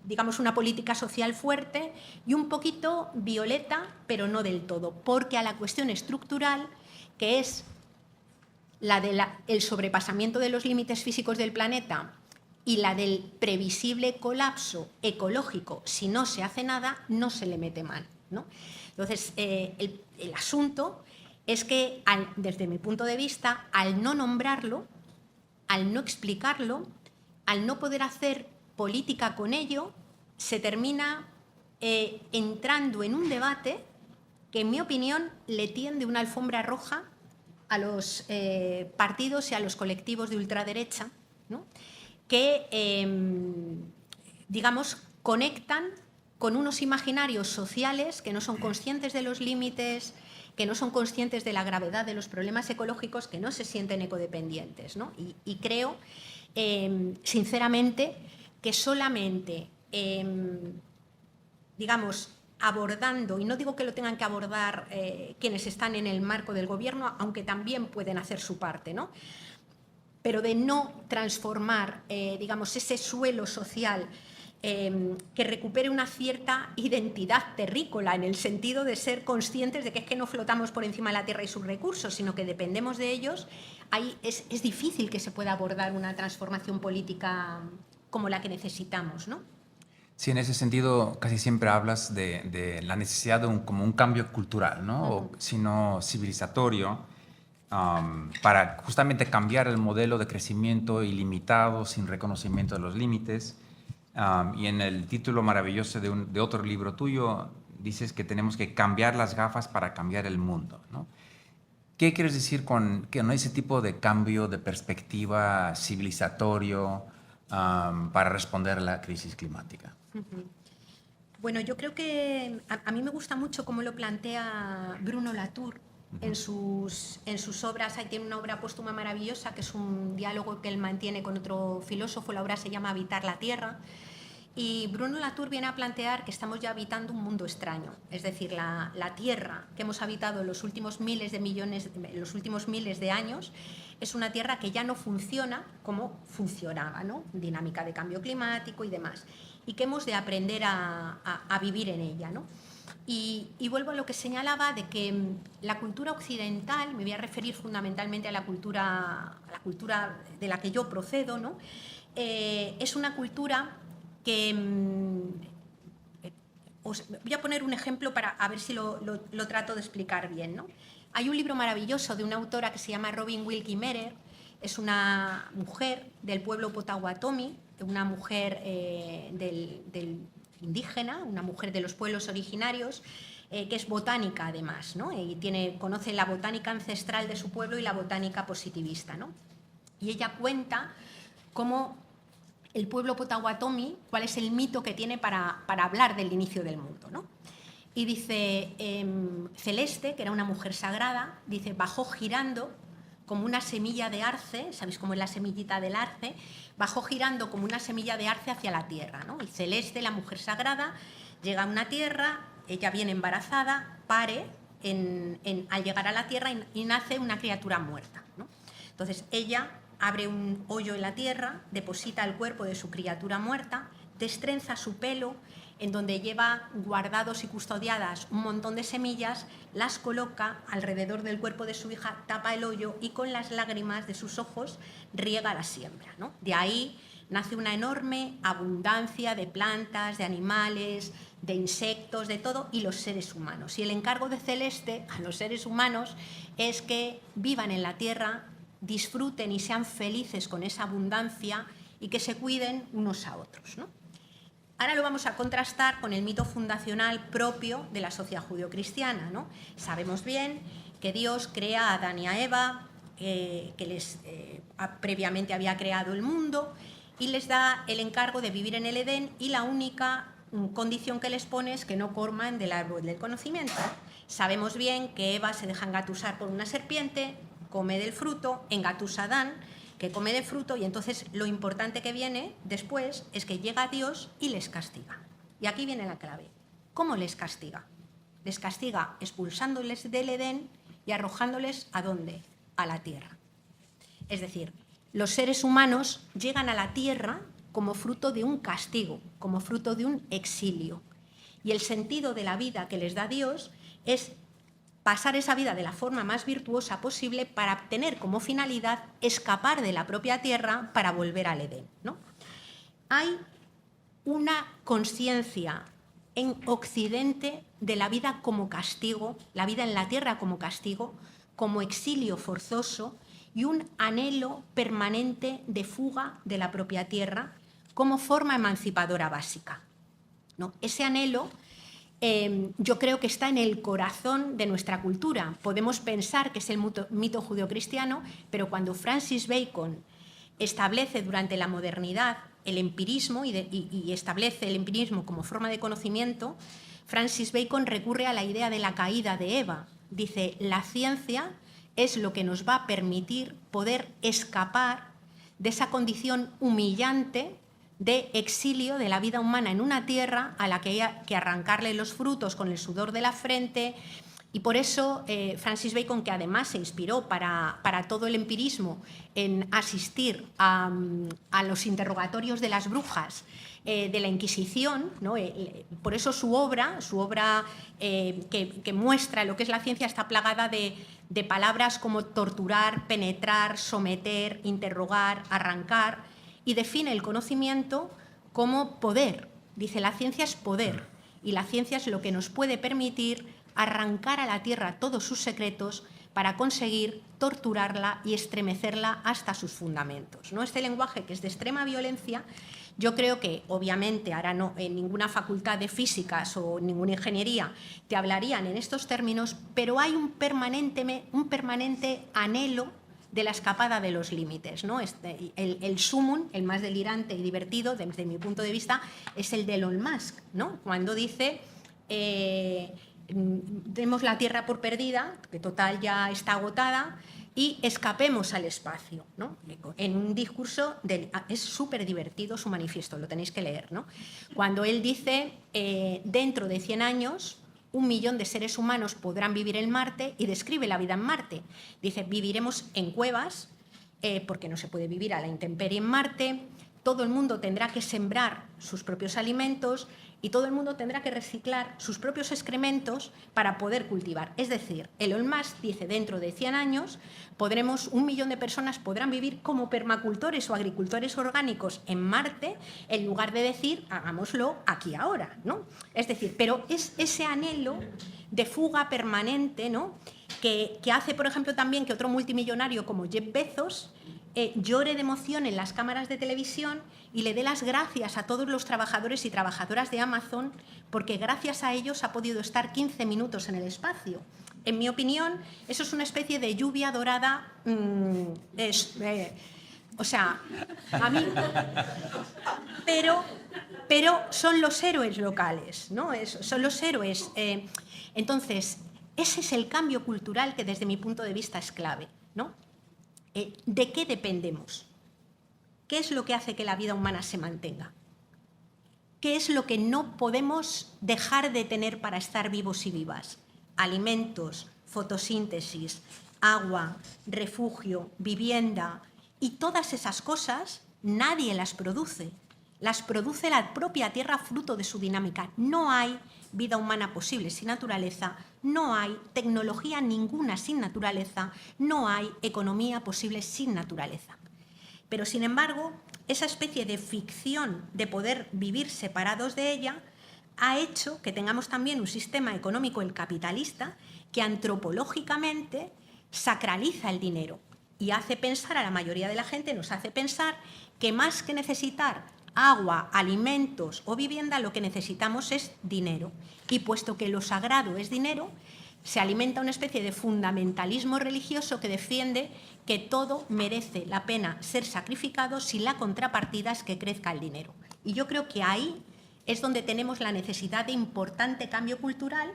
digamos, una política social fuerte, y un poquito violeta, pero no del todo, porque a la cuestión estructural, que es la del sobrepasamiento de los límites físicos del planeta y la del previsible colapso ecológico, si no se hace nada, no se le mete mano, ¿no? Entonces, el asunto es que, desde mi punto de vista, al no nombrarlo, al no explicarlo, al no poder hacer política con ello, se termina entrando en un debate que, en mi opinión, le tiende una alfombra roja a los partidos y a los colectivos de ultraderecha, ¿no? Que, digamos, conectan con unos imaginarios sociales que no son conscientes de los límites, que no son conscientes de la gravedad de los problemas ecológicos, que no se sienten ecodependientes, ¿no? Y creo, sinceramente, que solamente, digamos, abordando, y no digo que lo tengan que abordar quienes están en el marco del gobierno, aunque también pueden hacer su parte, ¿no? Pero de no transformar, digamos, ese suelo social que recupere una cierta identidad terrícola, en el sentido de ser conscientes de que es que no flotamos por encima de la tierra y sus recursos, sino que dependemos de ellos, ahí es difícil que se pueda abordar una transformación política como la que necesitamos, ¿no? Sí, en ese sentido casi siempre hablas de la necesidad de como un cambio cultural, ¿no? O, sino civilizatorio, para justamente cambiar el modelo de crecimiento ilimitado, sin reconocimiento de los límites. Y en el título maravilloso de otro libro tuyo, dices que tenemos que cambiar las gafas para cambiar el mundo, ¿no? ¿Qué quieres decir con ese tipo de cambio de perspectiva civilizatorio para responder a la crisis climática? Bueno, yo creo que a mí me gusta mucho cómo lo plantea Bruno Latour en sus obras. Ahí tiene una obra póstuma maravillosa, que es un diálogo que él mantiene con otro filósofo. La obra se llama Habitar la Tierra. Y Bruno Latour viene a plantear que estamos ya habitando un mundo extraño. Es decir, la Tierra que hemos habitado en los últimos miles de años es una Tierra que ya no funciona como funcionaba, ¿no? Dinámica de cambio climático y demás. Y que hemos de aprender a vivir en ella, ¿no? Y vuelvo a lo que señalaba de que la cultura occidental, me voy a referir fundamentalmente a la cultura de la que yo procedo, ¿no? Es una cultura que... os voy a poner un ejemplo para a ver si lo trato de explicar bien, ¿no? Hay un libro maravilloso de una autora que se llama Robin Wilkie Merer. Es una mujer del pueblo Potawatomi, una mujer del indígena, una mujer de los pueblos originarios, que es botánica además, ¿no? Y conoce la botánica ancestral de su pueblo y la botánica positivista, ¿no? Y ella cuenta cómo el pueblo Potawatomi, cuál es el mito que tiene para hablar del inicio del mundo, ¿no? Y dice, Celeste, que era una mujer sagrada, dice, bajó girando como una semilla de arce, ¿sabéis cómo es la semillita del arce? Bajó girando como una semilla de arce hacia la tierra, ¿no? Y Celeste, la mujer sagrada, llega a una tierra, ella viene embarazada, pare al llegar a la tierra y nace una criatura muerta, ¿no? Entonces ella abre un hoyo en la tierra, deposita el cuerpo de su criatura muerta, destrenza su pelo, en donde lleva guardados y custodiadas un montón de semillas, las coloca alrededor del cuerpo de su hija, tapa el hoyo y con las lágrimas de sus ojos riega la siembra, ¿no? De ahí nace una enorme abundancia de plantas, de animales, de insectos, de todo, y los seres humanos. Y el encargo de Celeste a los seres humanos es que vivan en la tierra, disfruten y sean felices con esa abundancia y que se cuiden unos a otros, ¿no? Ahora lo vamos a contrastar con el mito fundacional propio de la sociedad judeocristiana, ¿no? Sabemos bien que Dios crea a Adán y a Eva, previamente había creado el mundo y les da el encargo de vivir en el Edén, y la única condición que les pone es que no coman del árbol del conocimiento. Sabemos bien que Eva se deja engatusar por una serpiente, come del fruto, engatusa a Adán, que come del fruto, y entonces lo importante que viene después es que llega Dios y les castiga. Y aquí viene la clave. ¿Cómo les castiga? Les castiga expulsándoles del Edén y arrojándoles ¿a dónde? A la tierra. Es decir, los seres humanos llegan a la tierra como fruto de un castigo, como fruto de un exilio. Y el sentido de la vida que les da Dios es pasar esa vida de la forma más virtuosa posible para tener como finalidad escapar de la propia tierra para volver al Edén, ¿no? Hay una conciencia en Occidente de la vida como castigo, la vida en la tierra como castigo, como exilio forzoso, y un anhelo permanente de fuga de la propia tierra como forma emancipadora básica, ¿no? Ese anhelo yo creo que está en el corazón de nuestra cultura. Podemos pensar que es el mito judeocristiano, pero cuando Francis Bacon establece durante la modernidad el empirismo y establece el empirismo como forma de conocimiento, Francis Bacon recurre a la idea de la caída de Eva. Dice, la ciencia es lo que nos va a permitir poder escapar de esa condición humillante de exilio de la vida humana en una tierra a la que hay que arrancarle los frutos con el sudor de la frente. Y por eso Francis Bacon, que además se inspiró para todo el empirismo en asistir a los interrogatorios de las brujas de la Inquisición, ¿no? Por eso su obra que muestra lo que es la ciencia está plagada de palabras como torturar, penetrar, someter, interrogar, arrancar, y define el conocimiento como poder. Dice, la ciencia es poder, y la ciencia es lo que nos puede permitir arrancar a la tierra todos sus secretos para conseguir torturarla y estremecerla hasta sus fundamentos, ¿no? Este lenguaje, que es de extrema violencia, yo creo que, obviamente, ahora no, en ninguna facultad de físicas o ninguna ingeniería te hablarían en estos términos, pero hay un permanente anhelo de la escapada de los límites, ¿no? El sumum, el más delirante y divertido, desde mi punto de vista, es el de Elon Musk, ¿no? Cuando dice, demos la Tierra por perdida, que total ya está agotada, y escapemos al espacio, ¿no? En un discurso, es súper divertido su manifiesto, lo tenéis que leer, ¿no? Cuando él dice, dentro de 100 años... 1 millón de seres humanos podrán vivir en Marte, y describe la vida en Marte. Dice, viviremos en cuevas, porque no se puede vivir a la intemperie en Marte, todo el mundo tendrá que sembrar sus propios alimentos y todo el mundo tendrá que reciclar sus propios excrementos para poder cultivar. Es decir, Elon Musk dice, dentro de 100 años, 1 millón de personas podrán vivir como permacultores o agricultores orgánicos en Marte, en lugar de decir, hagámoslo aquí ahora, ¿no? Es decir, pero es ese anhelo de fuga permanente, ¿no? que hace, por ejemplo, también que otro multimillonario como Jeff Bezos llore de emoción en las cámaras de televisión y le dé las gracias a todos los trabajadores y trabajadoras de Amazon, porque gracias a ellos ha podido estar 15 minutos en el espacio. En mi opinión, eso es una especie de lluvia dorada, o sea, a mí, pero son los héroes locales, ¿no? Son los héroes. Entonces, ese es el cambio cultural que desde mi punto de vista es clave, ¿no? ¿De qué dependemos? ¿Qué es lo que hace que la vida humana se mantenga? ¿Qué es lo que no podemos dejar de tener para estar vivos y vivas? Alimentos, fotosíntesis, agua, refugio, vivienda, y todas esas cosas nadie las produce la propia Tierra fruto de su dinámica. No hay vida humana posible sin naturaleza, no hay tecnología ninguna sin naturaleza, no hay economía posible sin naturaleza. Pero, sin embargo, esa especie de ficción de poder vivir separados de ella ha hecho que tengamos también un sistema económico, el capitalista, que antropológicamente sacraliza el dinero. y hace pensar a la mayoría de la gente, nos hace pensar que más que necesitar agua, alimentos o vivienda, lo que necesitamos es dinero. Y puesto que lo sagrado es dinero, se alimenta una especie de fundamentalismo religioso que defiende que todo merece la pena ser sacrificado si la contrapartida es que crezca el dinero. Y yo creo que ahí es donde tenemos la necesidad de importante cambio cultural,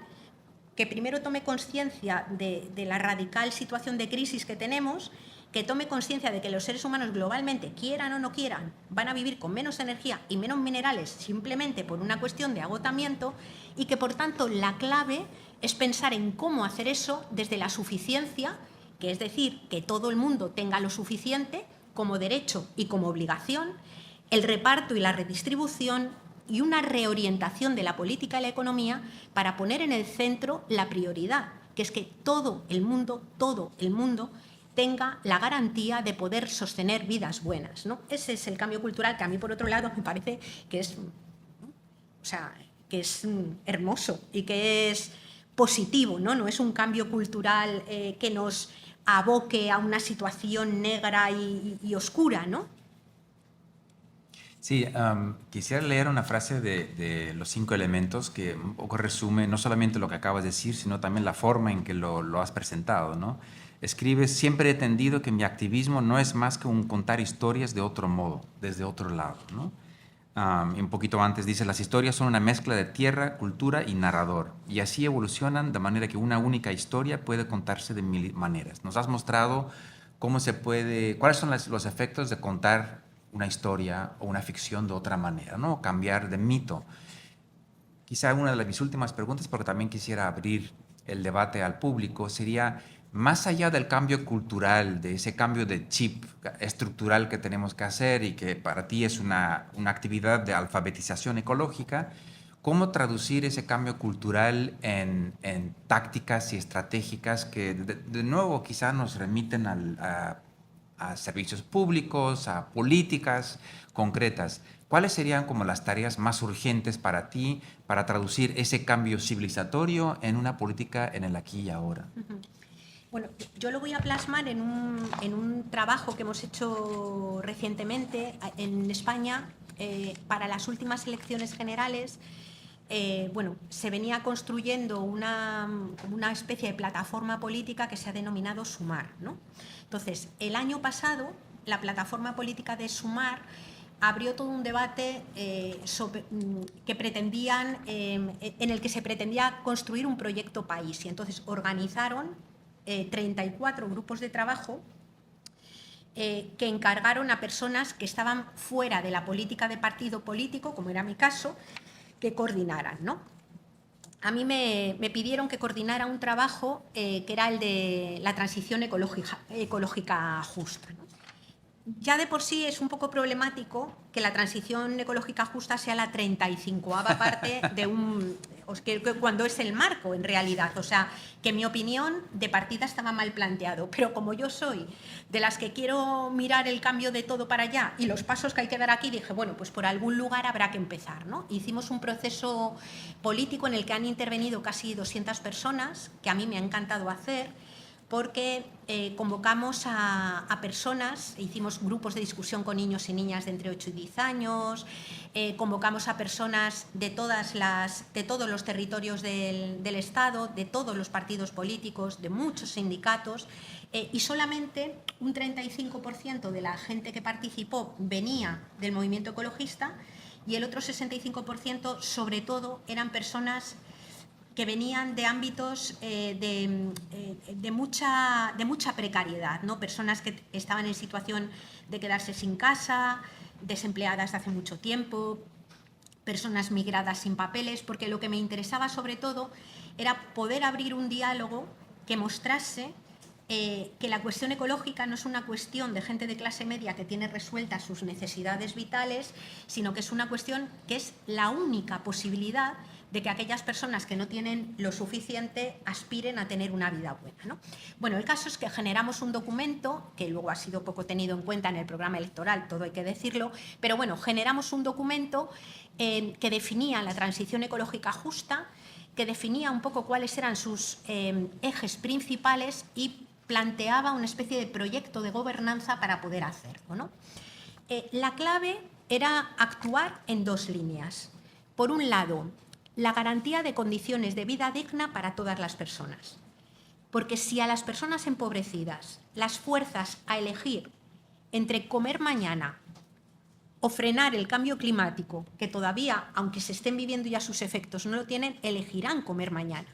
que primero tome conciencia de la radical situación de crisis que tenemos, que tome conciencia de que los seres humanos globalmente, quieran o no quieran, van a vivir con menos energía y menos minerales simplemente por una cuestión de agotamiento, y que por tanto la clave es pensar en cómo hacer eso desde la suficiencia, que es decir, que todo el mundo tenga lo suficiente como derecho y como obligación, el reparto y la redistribución y una reorientación de la política y la economía para poner en el centro la prioridad, que es que todo el mundo tenga la garantía de poder sostener vidas buenas, ¿no? Ese es el cambio cultural que a mí, por otro lado, me parece que es, que es hermoso y que es positivo, ¿no? No es un cambio cultural que nos aboque a una situación negra y oscura, ¿no? Sí, quisiera leer una frase de Los 5 elementos que un poco resume no solamente lo que acabas de decir, sino también la forma en que lo has presentado, ¿no? Escribes: siempre he entendido que mi activismo no es más que un contar historias de otro modo, desde otro lado, ¿no? Y un poquito antes dice: las historias son una mezcla de tierra, cultura y narrador, y así evolucionan de manera que una única historia puede contarse de mil maneras. Nos has mostrado cómo se puede, cuáles son los efectos de contar una historia o una ficción de otra manera, ¿no? Cambiar de mito. Quizá una de mis últimas preguntas, porque también quisiera abrir el debate al público, sería: más allá del cambio cultural, de ese cambio de chip estructural que tenemos que hacer y que para ti es una actividad de alfabetización ecológica, ¿cómo traducir ese cambio cultural en tácticas y estratégicas que de nuevo quizá nos remiten a servicios públicos, a políticas concretas? ¿Cuáles serían como las tareas más urgentes para ti para traducir ese cambio civilizatorio en una política en el aquí y ahora? Bueno, yo lo voy a plasmar en un trabajo que hemos hecho recientemente en España para las últimas elecciones generales. Bueno, se venía construyendo una especie de plataforma política que se ha denominado Sumar, ¿no? Entonces, el año pasado, la plataforma política de Sumar abrió todo un debate en el que se pretendía construir un proyecto país, y entonces organizaron 34 grupos de trabajo que encargaron a personas que estaban fuera de la política de partido político, como era mi caso, que coordinaran, ¿no? A mí me pidieron que coordinara un trabajo que era el de la transición ecológica justa, ¿no? Ya de por sí es un poco problemático que la transición ecológica justa sea la 35ª parte de cuando es el marco en realidad. O sea, que mi opinión de partida estaba mal planteado, pero como yo soy de las que quiero mirar el cambio de todo para allá y los pasos que hay que dar aquí, dije, bueno, pues por algún lugar habrá que empezar, ¿no? Hicimos un proceso político en el que han intervenido casi 200 personas, que a mí me ha encantado hacer, porque convocamos a personas, hicimos grupos de discusión con niños y niñas de entre 8 y 10 años, convocamos a personas de todos los territorios del Estado, de todos los partidos políticos, de muchos sindicatos, y solamente un 35% de la gente que participó venía del movimiento ecologista, y el otro 65% sobre todo eran personas que venían de ámbitos de mucha precariedad, ¿no? Personas que estaban en situación de quedarse sin casa, desempleadas hace mucho tiempo, personas migradas sin papeles, porque lo que me interesaba sobre todo era poder abrir un diálogo que mostrase que la cuestión ecológica no es una cuestión de gente de clase media que tiene resueltas sus necesidades vitales, sino que es una cuestión que es la única posibilidad de que aquellas personas que no tienen lo suficiente aspiren a tener una vida buena, ¿no? Bueno, el caso es que generamos un documento, que luego ha sido poco tenido en cuenta en el programa electoral, todo hay que decirlo, pero bueno, generamos un documento que definía la transición ecológica justa, que definía un poco cuáles eran sus ejes principales y planteaba una especie de proyecto de gobernanza para poder hacerlo, ¿no? La clave era actuar en dos líneas. Por un lado, la garantía de condiciones de vida digna para todas las personas. Porque si a las personas empobrecidas las fuerzas a elegir entre comer mañana o frenar el cambio climático, que todavía, aunque se estén viviendo ya sus efectos, no lo tienen, elegirán comer mañana.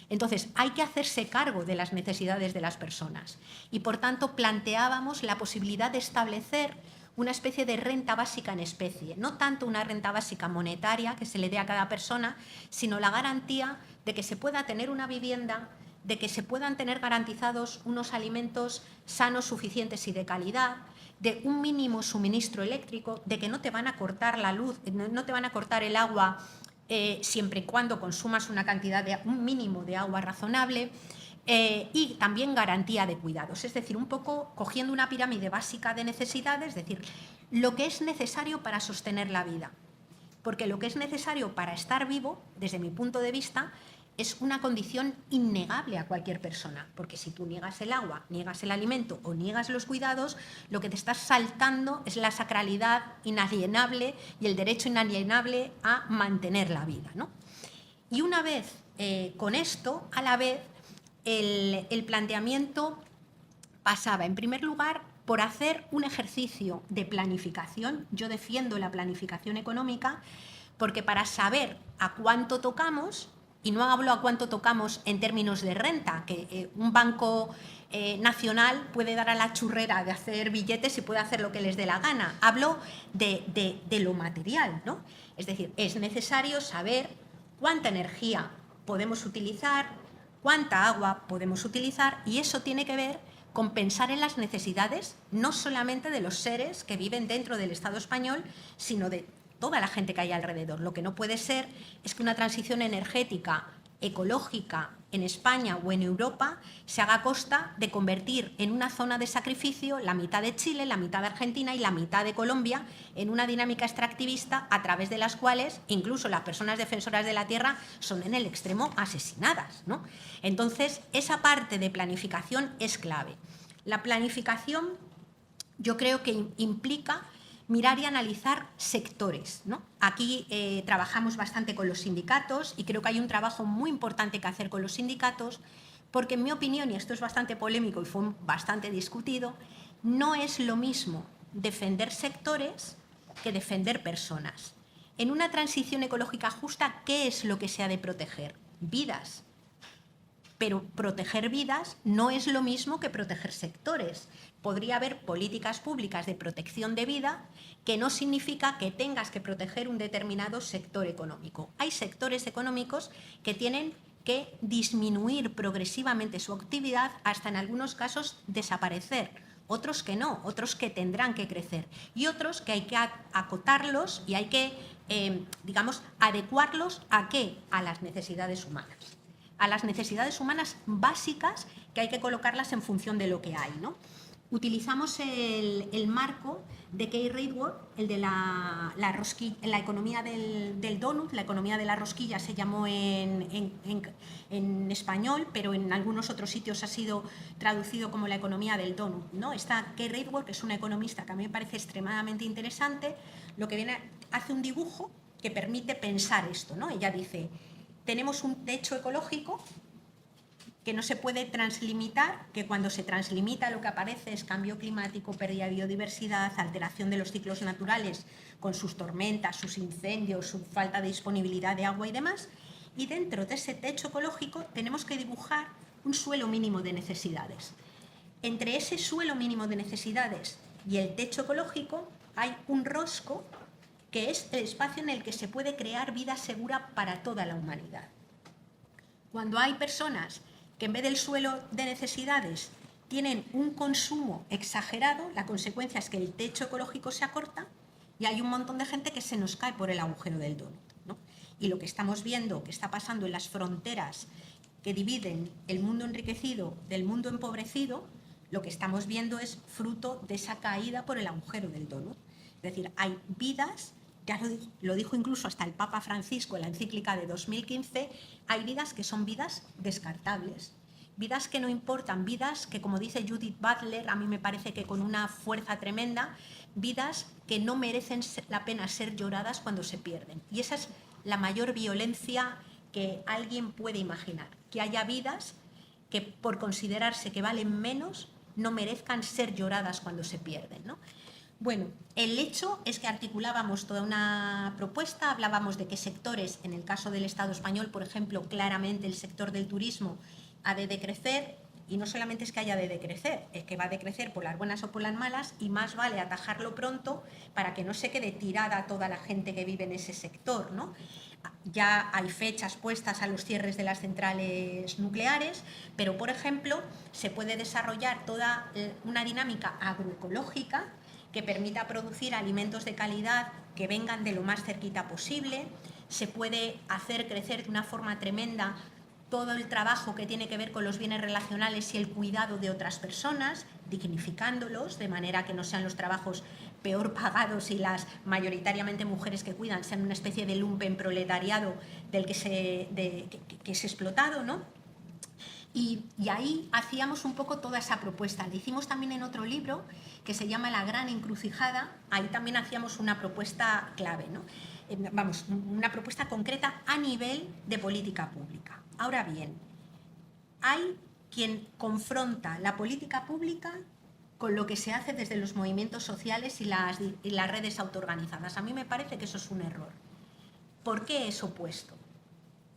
Entonces, hay que hacerse cargo de las necesidades de las personas y, por tanto, planteábamos la posibilidad de establecer una especie de renta básica en especie, no tanto una renta básica monetaria que se le dé a cada persona, sino la garantía de que se pueda tener una vivienda, de que se puedan tener garantizados unos alimentos sanos, suficientes y de calidad, de un mínimo suministro eléctrico, de que no te van a cortar la luz, no te van a cortar el agua siempre y cuando consumas un mínimo de agua razonable, y también garantía de cuidados. Es decir, un poco cogiendo una pirámide básica de necesidades, es decir, lo que es necesario para sostener la vida. Porque lo que es necesario para estar vivo, desde mi punto de vista, es una condición innegable a cualquier persona, porque si tú niegas el agua, niegas el alimento o niegas los cuidados, lo que te estás saltando es la sacralidad inalienable y el derecho inalienable a mantener la vida, ¿no? Y una vez con esto, a la vez, el planteamiento pasaba, en primer lugar, por hacer un ejercicio de planificación. Yo defiendo la planificación económica porque para saber a cuánto tocamos, y no hablo a cuánto tocamos en términos de renta, que un banco nacional puede dar a la churrera de hacer billetes y puede hacer lo que les dé la gana. Hablo de lo material, ¿no? Es decir, es necesario saber cuánta energía podemos utilizar, cuánta agua podemos utilizar, y eso tiene que ver con pensar en las necesidades no solamente de los seres que viven dentro del Estado español, sino de toda la gente que hay alrededor. Lo que no puede ser es que una transición energética ecológica en España o en Europa se haga a costa de convertir en una zona de sacrificio la mitad de Chile, la mitad de Argentina y la mitad de Colombia en una dinámica extractivista a través de las cuales incluso las personas defensoras de la tierra son en el extremo asesinadas, ¿no? Entonces, esa parte de planificación es clave. La planificación yo creo que implica mirar y analizar sectores, ¿no? Aquí trabajamos bastante con los sindicatos y creo que hay un trabajo muy importante que hacer con los sindicatos porque, en mi opinión, y esto es bastante polémico y fue bastante discutido, no es lo mismo defender sectores que defender personas. En una transición ecológica justa, ¿qué es lo que se ha de proteger? Vidas. Pero proteger vidas no es lo mismo que proteger sectores. Podría haber políticas públicas de protección de vida que no significa que tengas que proteger un determinado sector económico. Hay sectores económicos que tienen que disminuir progresivamente su actividad hasta en algunos casos desaparecer. Otros que no, otros que tendrán que crecer y otros que hay que acotarlos y hay que, digamos, adecuarlos ¿a qué? A las necesidades humanas. A las necesidades humanas básicas que hay que colocarlas en función de lo que hay, ¿no? Utilizamos el marco de Kay Raworth, el de la economía del donut, la economía de la rosquilla se llamó en español, pero en algunos otros sitios ha sido traducido como la economía del donut, ¿no? Esta Kay Raworth, que es una economista que a mí me parece extremadamente interesante, lo que viene, hace un dibujo que permite pensar esto, ¿no? Ella dice: tenemos un techo ecológico que no se puede translimitar, que cuando se translimita lo que aparece es cambio climático, pérdida de biodiversidad, alteración de los ciclos naturales con sus tormentas, sus incendios, su falta de disponibilidad de agua y demás. Y dentro de ese techo ecológico tenemos que dibujar un suelo mínimo de necesidades. Entre ese suelo mínimo de necesidades y el techo ecológico hay un rosco que es el espacio en el que se puede crear vida segura para toda la humanidad. Cuando hay personas que en vez del suelo de necesidades tienen un consumo exagerado, la consecuencia es que el techo ecológico se acorta y hay un montón de gente que se nos cae por el agujero del donut, ¿no? Y lo que estamos viendo que está pasando en las fronteras que dividen el mundo enriquecido del mundo empobrecido, lo que estamos viendo es fruto de esa caída por el agujero del donut. Es decir, hay vidas, ya lo dijo incluso hasta el Papa Francisco en la encíclica de 2015, hay vidas que son vidas descartables, vidas que no importan, vidas que, como dice Judith Butler, a mí me parece que con una fuerza tremenda, vidas que no merecen la pena ser lloradas cuando se pierden. Y esa es la mayor violencia que alguien puede imaginar, que haya vidas que por considerarse que valen menos no merezcan ser lloradas cuando se pierden, ¿no? Bueno, el hecho es que articulábamos toda una propuesta, hablábamos de qué sectores, en el caso del Estado español, por ejemplo, claramente el sector del turismo ha de decrecer, y no solamente es que haya de decrecer, es que va a decrecer por las buenas o por las malas, y más vale atajarlo pronto para que no se quede tirada toda la gente que vive en ese sector, ¿no? Ya hay fechas puestas a los cierres de las centrales nucleares, pero, por ejemplo, se puede desarrollar toda una dinámica agroecológica que permita producir alimentos de calidad que vengan de lo más cerquita posible. Se puede hacer crecer de una forma tremenda todo el trabajo que tiene que ver con los bienes relacionales y el cuidado de otras personas, dignificándolos, de manera que no sean los trabajos peor pagados y las mayoritariamente mujeres que cuidan sean una especie de lumpen proletariado del que es explotado, ¿no? Y ahí hacíamos un poco toda esa propuesta. La hicimos también en otro libro que se llama La Gran Encrucijada. Ahí también hacíamos una propuesta clave, ¿no? Vamos, una propuesta concreta a nivel de política pública. Ahora bien, hay quien confronta la política pública con lo que se hace desde los movimientos sociales y las redes autoorganizadas. A mí me parece que eso es un error. ¿Por qué es opuesto?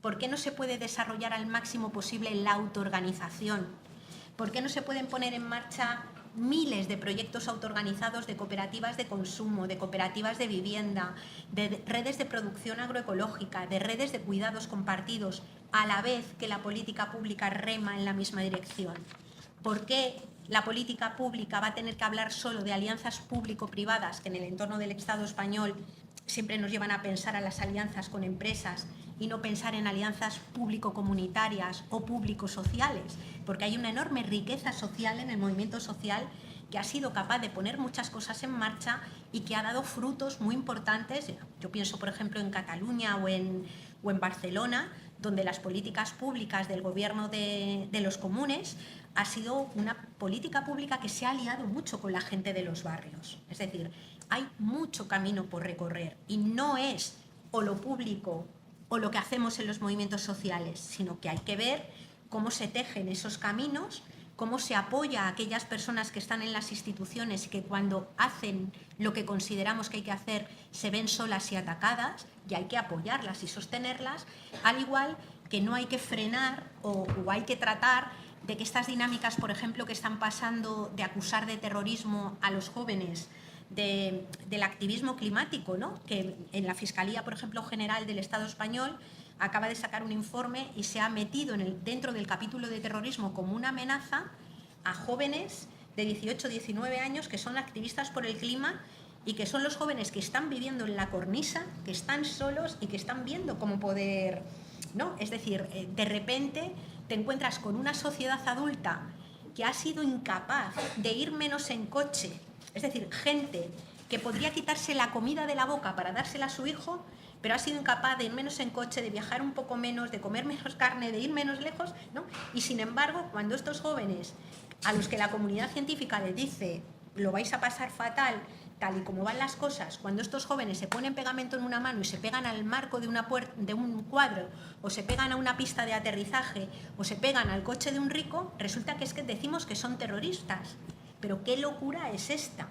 ¿Por qué no se puede desarrollar al máximo posible la autoorganización? ¿Por qué no se pueden poner en marcha miles de proyectos autoorganizados de cooperativas de consumo, de cooperativas de vivienda, de redes de producción agroecológica, de redes de cuidados compartidos, a la vez que la política pública rema en la misma dirección? ¿Por qué la política pública va a tener que hablar solo de alianzas público-privadas que en el entorno del Estado español siempre nos llevan a pensar a las alianzas con empresas y no pensar en alianzas público-comunitarias o público-sociales? Porque hay una enorme riqueza social en el movimiento social que ha sido capaz de poner muchas cosas en marcha y que ha dado frutos muy importantes. Yo pienso, por ejemplo, en Cataluña o en Barcelona, donde las políticas públicas del gobierno de los comunes ha sido una política pública que se ha aliado mucho con la gente de los barrios. Es decir, hay mucho camino por recorrer y no es o lo público o lo que hacemos en los movimientos sociales, sino que hay que ver cómo se tejen esos caminos, cómo se apoya a aquellas personas que están en las instituciones y que cuando hacen lo que consideramos que hay que hacer se ven solas y atacadas, y hay que apoyarlas y sostenerlas, al igual que no hay que frenar o hay que tratar de que estas dinámicas, por ejemplo, que están pasando de acusar de terrorismo a los jóvenes, del activismo climático, ¿no? Que en la Fiscalía, por ejemplo, General del Estado español acaba de sacar un informe y se ha metido dentro del capítulo de terrorismo como una amenaza a jóvenes de 18, 19 años que son activistas por el clima y que son los jóvenes que están viviendo en la cornisa, que están solos y que están viendo cómo poder, ¿no? Es decir, de repente te encuentras con una sociedad adulta que ha sido incapaz de ir menos en coche. Es decir, gente que podría quitarse la comida de la boca para dársela a su hijo, pero ha sido incapaz de ir menos en coche, de viajar un poco menos, de comer menos carne, de ir menos lejos, ¿no? Y sin embargo, cuando estos jóvenes, a los que la comunidad científica les dice lo vais a pasar fatal, tal y como van las cosas, cuando estos jóvenes se ponen pegamento en una mano y se pegan al marco de un cuadro, o se pegan a una pista de aterrizaje, o se pegan al coche de un rico, resulta que es que decimos que son terroristas. Pero ¿qué locura es esta?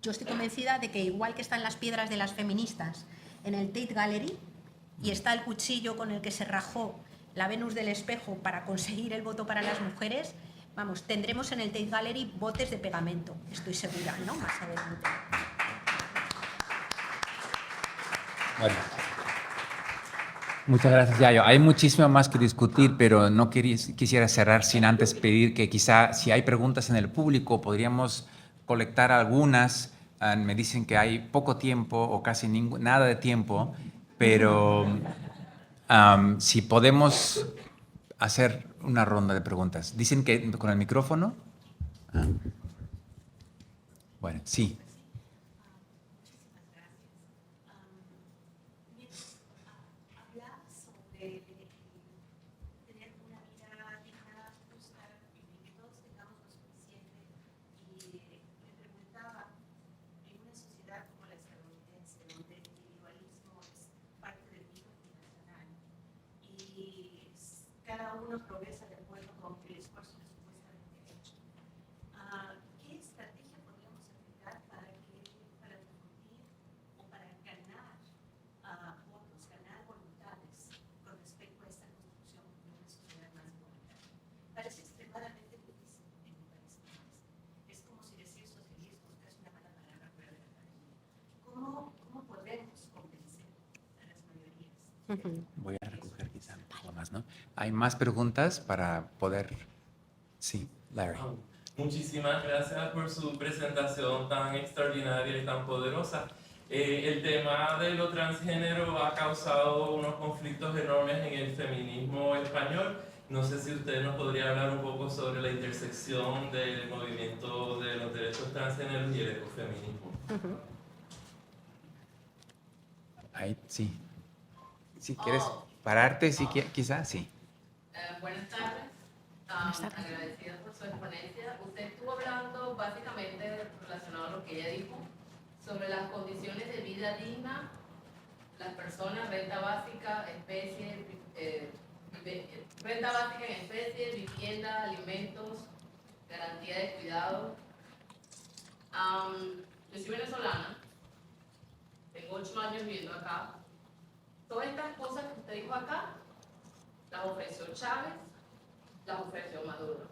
Yo estoy convencida de que igual que están las piedras de las feministas en el Tate Gallery y está el cuchillo con el que se rajó la Venus del espejo para conseguir el voto para las mujeres, vamos, tendremos en el Tate Gallery botes de pegamento, estoy segura, ¿no? Más adelante. Bueno. Muchas gracias, Yayo. Hay muchísimo más que discutir, pero no quisiera cerrar sin antes pedir que quizá si hay preguntas en el público podríamos colectar algunas. Me dicen que hay poco tiempo o casi nada de tiempo, pero si podemos hacer una ronda de preguntas. Dicen que con el micrófono. Bueno, sí. no progresa de acuerdo con el esfuerzo que supuestamente hecho. ¿Qué estrategia podríamos aplicar para difundir o para ganar votos, ganar voluntades con respecto a esta construcción de una sociedad más igualitaria? Parece extremadamente difícil en un país como este. Es como si decir socialismo es una mala palabra fuera de la academia. ¿Cómo podemos convencer a las mayorías? Voy a recoger quizá un poco más, ¿no? Hay más preguntas para poder... Sí, Larry. Muchísimas gracias por su presentación tan extraordinaria y tan poderosa. El tema de lo transgénero ha causado unos conflictos enormes en el feminismo español. No sé si usted nos podría hablar un poco sobre la intersección del movimiento de los derechos transgéneros y el ecofeminismo. Ahí, sí. Si quieres pararte, si quizás, sí. Buenas tardes. Agradecida por su exponencia. Usted estuvo hablando básicamente relacionado a lo que ella dijo sobre las condiciones de vida digna, las personas, renta básica, renta básica en especie, vivienda, alimentos, garantía de cuidado. Yo soy venezolana, tengo 8 años viviendo acá. Todas estas cosas que usted dijo acá, las ofreció Chávez, las ofreció Maduro.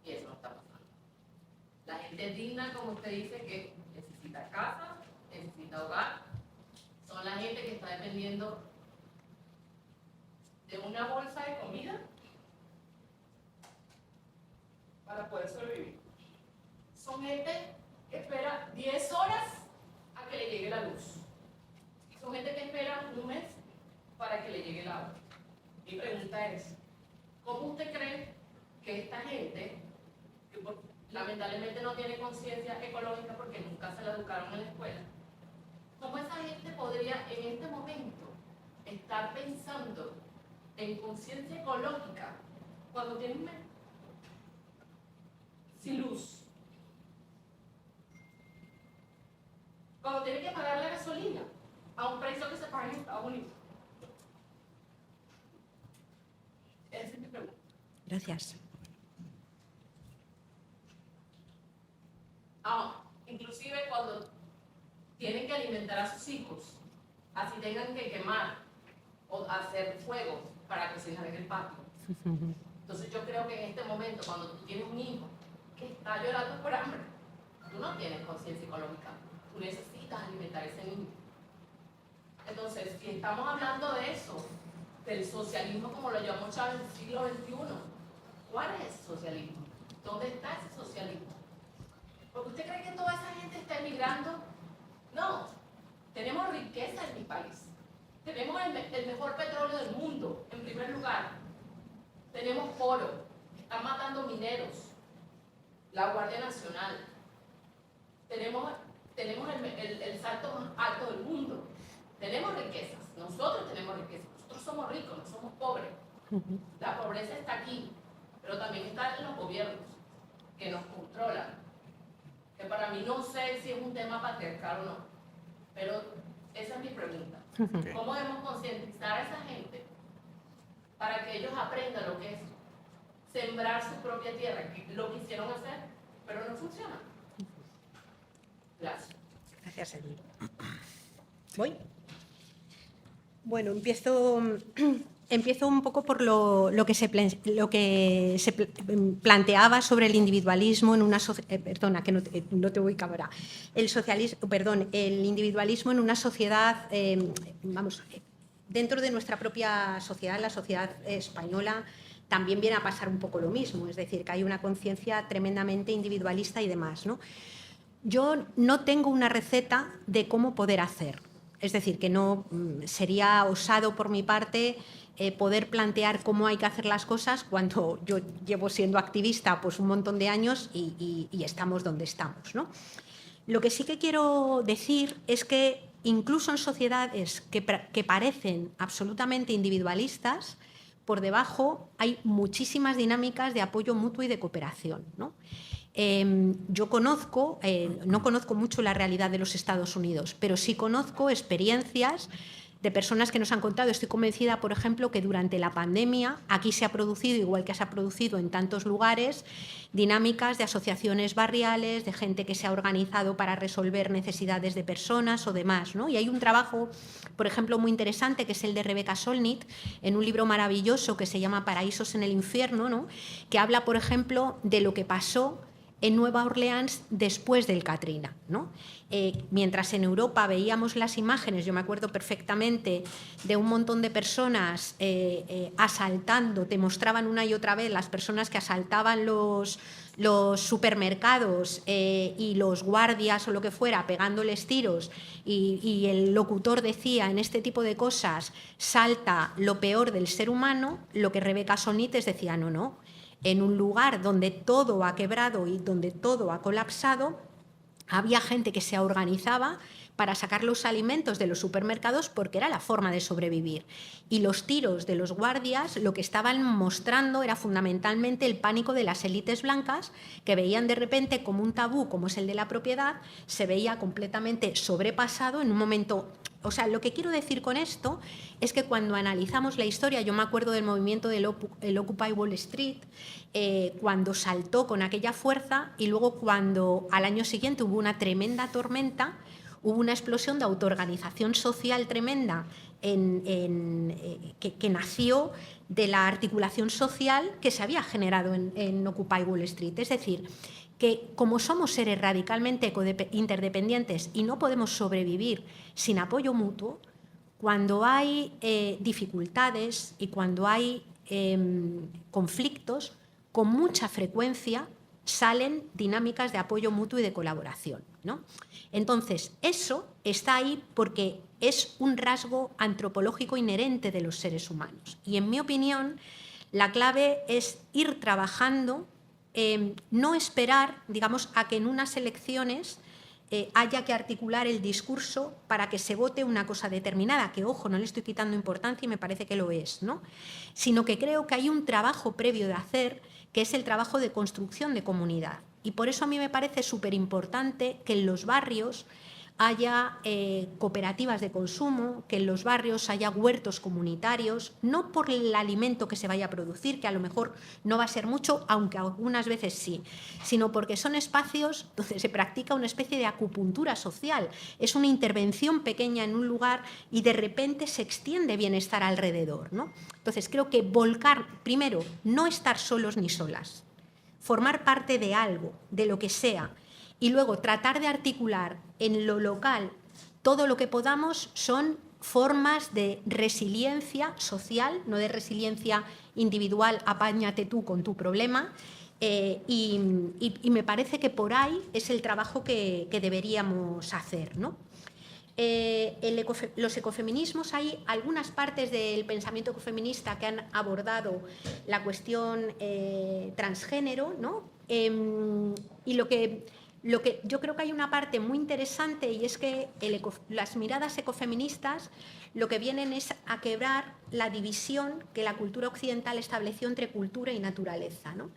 Y eso no está pasando. La gente digna, como usted dice, que necesita casa, necesita hogar, son la gente que está dependiendo de una bolsa de comida para poder sobrevivir. Son gente que espera 10 horas a que le llegue la luz. Son gente que espera un mes para que le llegue el agua. Mi pregunta es, ¿cómo usted cree que esta gente, que lamentablemente no tiene conciencia ecológica porque nunca se la educaron en la escuela, cómo esa gente podría en este momento estar pensando en conciencia ecológica cuando tiene un mes sin luz? Cuando tiene que pagar la gasolina a un precio que se paga en Estados Unidos. Esa es mi pregunta. Gracias. Inclusive cuando tienen que alimentar a sus hijos, así tengan que quemar o hacer fuego para cocinar en el patio. Entonces yo creo que en este momento, cuando tú tienes un hijo que está llorando por hambre, tú no tienes conciencia ecológica, tú necesitas alimentar a ese niño. Entonces, si estamos hablando de eso, del socialismo como lo llamó Chávez en el siglo XXI, ¿cuál es el socialismo? ¿Dónde está ese socialismo? Porque usted cree que toda esa gente está emigrando. No, tenemos riqueza en mi país. Tenemos el mejor petróleo del mundo, en primer lugar. Tenemos oro, están matando mineros, la Guardia Nacional. Tenemos el salto más alto del mundo. Tenemos riquezas, nosotros tenemos riquezas, nosotros somos ricos, no somos pobres. La pobreza está aquí, pero también está en los gobiernos que nos controlan. Que para mí no sé si es un tema patriarcal o no, pero esa es mi pregunta. Okay. ¿Cómo debemos concientizar a esa gente para que ellos aprendan lo que es sembrar su propia tierra, que lo quisieron hacer, pero no funciona? Gracias. Gracias, Elvira. ¿Voy? Bueno, empiezo un poco por lo que se planteaba sobre el individualismo en una sociedad. Perdona, que no te voy cabra. El individualismo en una sociedad, dentro de nuestra propia sociedad, la sociedad española, también viene a pasar un poco lo mismo. Es decir, que hay una conciencia tremendamente individualista y demás, ¿no? Yo no tengo una receta de cómo poder hacer. Es decir, que no sería osado por mi parte poder plantear cómo hay que hacer las cosas cuando yo llevo siendo activista pues un montón de años y estamos donde estamos, ¿no? Lo que sí que quiero decir es que incluso en sociedades que parecen absolutamente individualistas, por debajo hay muchísimas dinámicas de apoyo mutuo y de cooperación, ¿no? Yo no conozco mucho la realidad de los Estados Unidos, pero sí conozco experiencias de personas que nos han contado. Estoy convencida, por ejemplo, que durante la pandemia aquí se ha producido, igual que se ha producido en tantos lugares, dinámicas de asociaciones barriales, de gente que se ha organizado para resolver necesidades de personas o demás, ¿no? Y hay un trabajo, por ejemplo, muy interesante, que es el de Rebecca Solnit, en un libro maravilloso que se llama Paraísos en el infierno, ¿no? Que habla, por ejemplo, de lo que pasó en Nueva Orleans después del Katrina, ¿no? Mientras en Europa veíamos las imágenes, yo me acuerdo perfectamente de un montón de personas asaltando, te mostraban una y otra vez las personas que asaltaban los supermercados y los guardias o lo que fuera, pegándoles tiros, y el locutor decía, en este tipo de cosas salta lo peor del ser humano, lo que Rebecca Solnit decía, no, en un lugar donde todo ha quebrado y donde todo ha colapsado, había gente que se organizaba para sacar los alimentos de los supermercados porque era la forma de sobrevivir. Y los tiros de los guardias lo que estaban mostrando era fundamentalmente el pánico de las élites blancas, que veían de repente como un tabú, como es el de la propiedad, se veía completamente sobrepasado en un momento. O sea, lo que quiero decir con esto es que cuando analizamos la historia, yo me acuerdo del movimiento del Occupy Wall Street, cuando saltó con aquella fuerza, y luego cuando al año siguiente hubo una tremenda tormenta, hubo una explosión de autoorganización social tremenda que nació de la articulación social que se había generado en Occupy Wall Street. Es decir, que como somos seres radicalmente interdependientes y no podemos sobrevivir sin apoyo mutuo, cuando hay dificultades y cuando hay conflictos, con mucha frecuencia salen dinámicas de apoyo mutuo y de colaboración, ¿no? Entonces, eso está ahí porque es un rasgo antropológico inherente de los seres humanos. Y en mi opinión, la clave es ir trabajando, no esperar, digamos, a que en unas elecciones haya que articular el discurso para que se vote una cosa determinada, que, ojo, no le estoy quitando importancia y me parece que lo es, ¿no? Sino que creo que hay un trabajo previo de hacer, que es el trabajo de construcción de comunidad. Y por eso a mí me parece súper importante que en los barrios haya cooperativas de consumo, que en los barrios haya huertos comunitarios, no por el alimento que se vaya a producir, que a lo mejor no va a ser mucho, aunque algunas veces sí, sino porque son espacios donde se practica una especie de acupuntura social. Es una intervención pequeña en un lugar y de repente se extiende bienestar alrededor, ¿no? Entonces creo que volcar, primero, no estar solos ni solas, formar parte de algo, de lo que sea, y luego tratar de articular en lo local todo lo que podamos son formas de resiliencia social, no de resiliencia individual, apáñate tú con tu problema, y me parece que por ahí es el trabajo que deberíamos hacer, ¿no? Los ecofeminismos, hay algunas partes del pensamiento ecofeminista que han abordado la cuestión transgénero, ¿no? Y lo que yo creo que hay una parte muy interesante, y es que las miradas ecofeministas lo que vienen es a quebrar la división que la cultura occidental estableció entre cultura y naturaleza, ¿no?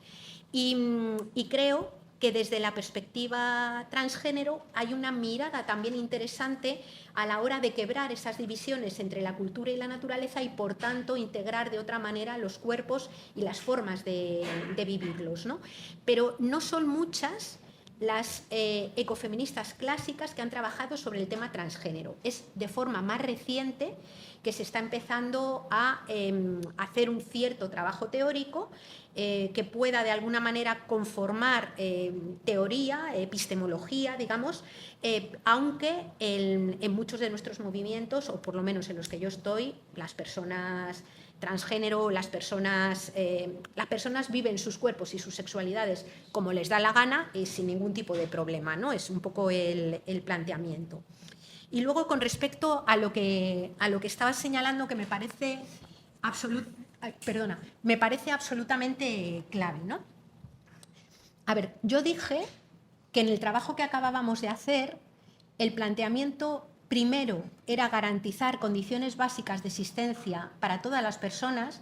Y creo que desde la perspectiva transgénero hay una mirada también interesante a la hora de quebrar esas divisiones entre la cultura y la naturaleza y, por tanto, integrar de otra manera los cuerpos y las formas de vivirlos, ¿no? Pero no son muchas las ecofeministas clásicas que han trabajado sobre el tema transgénero. Es de forma más reciente que se está empezando a hacer un cierto trabajo teórico que pueda de alguna manera conformar teoría, epistemología, digamos, aunque en muchos de nuestros movimientos, o por lo menos en los que yo estoy, las personas transgénero, las personas viven sus cuerpos y sus sexualidades como les da la gana y sin ningún tipo de problema, ¿no? Es un poco el planteamiento. Y luego, con respecto a lo que estabas señalando, que me parece absolutamente clave, ¿no? A ver, yo dije que en el trabajo que acabábamos de hacer, el planteamiento primero era garantizar condiciones básicas de existencia para todas las personas,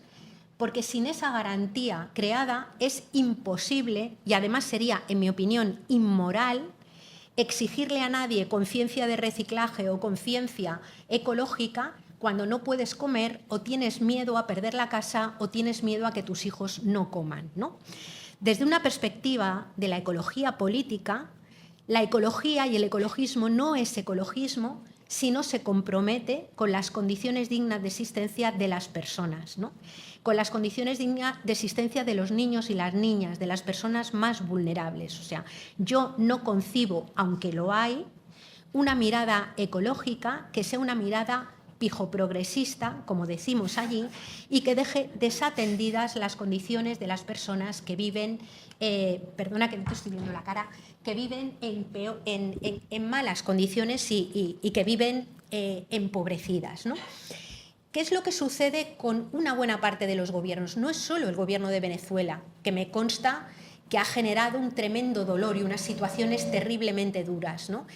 porque sin esa garantía creada es imposible, y además sería, en mi opinión, inmoral, exigirle a nadie conciencia de reciclaje o conciencia ecológica cuando no puedes comer o tienes miedo a perder la casa o tienes miedo a que tus hijos no coman, ¿no? Desde una perspectiva de la ecología política, la ecología y el ecologismo no es ecologismo si no se compromete con las condiciones dignas de existencia de las personas, ¿no? Con las condiciones dignas de existencia de los niños y las niñas, de las personas más vulnerables. O sea, yo no concibo, aunque lo hay, una mirada ecológica que sea una mirada pijo-progresista, como decimos allí, y que deje desatendidas las condiciones de las personas que viven, perdona que no te estoy viendo la cara, que viven en malas condiciones y que viven empobrecidas, ¿no? ¿Qué es lo que sucede con una buena parte de los gobiernos? No es solo el gobierno de Venezuela, que me consta que ha generado un tremendo dolor y unas situaciones terriblemente duras, ¿no?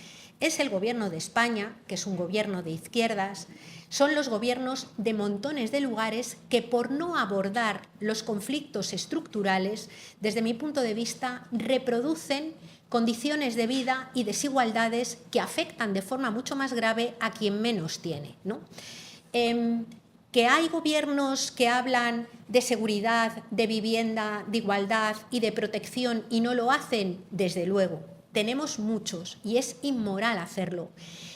Es el gobierno de España, que es un gobierno de izquierdas, son los gobiernos de montones de lugares que, por no abordar los conflictos estructurales, desde mi punto de vista, reproducen condiciones de vida y desigualdades que afectan de forma mucho más grave a quien menos tiene, ¿no? Que hay gobiernos que hablan de seguridad, de vivienda, de igualdad y de protección y no lo hacen, desde luego. Tenemos muchos y es inmoral hacerlo.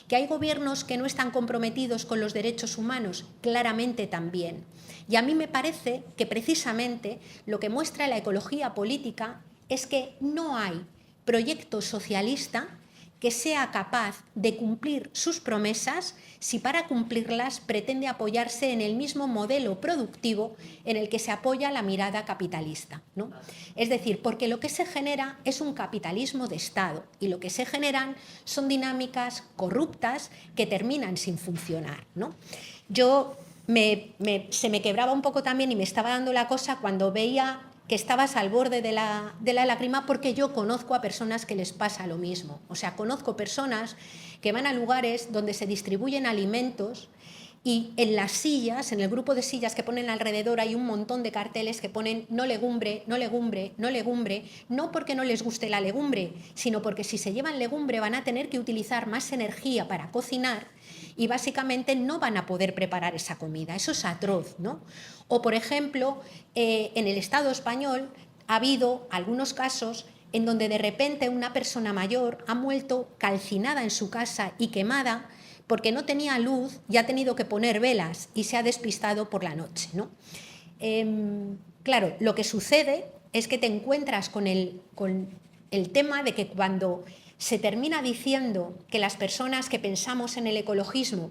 ¿Que hay gobiernos que no están comprometidos con los derechos humanos? Claramente también. Y a mí me parece que precisamente lo que muestra la ecología política es que no hay proyecto socialista que sea capaz de cumplir sus promesas si para cumplirlas pretende apoyarse en el mismo modelo productivo en el que se apoya la mirada capitalista, ¿no? Es decir, porque lo que se genera es un capitalismo de Estado y lo que se generan son dinámicas corruptas que terminan sin funcionar, ¿no? Yo se me quebraba un poco también y me estaba dando la cosa cuando veía que estabas al borde de la lágrima, porque yo conozco a personas que les pasa lo mismo. O sea, conozco personas que van a lugares donde se distribuyen alimentos y en las sillas, en el grupo de sillas que ponen alrededor, hay un montón de carteles que ponen no legumbre, no legumbre, no legumbre, no porque no les guste la legumbre, sino porque si se llevan legumbre van a tener que utilizar más energía para cocinar y básicamente no van a poder preparar esa comida. Eso es atroz, ¿no? O, por ejemplo, en el Estado español ha habido algunos casos en donde de repente una persona mayor ha muerto calcinada en su casa y quemada porque no tenía luz y ha tenido que poner velas y se ha despistado por la noche, ¿no? Claro, lo que sucede es que te encuentras con el tema de que cuando se termina diciendo que las personas que pensamos en el ecologismo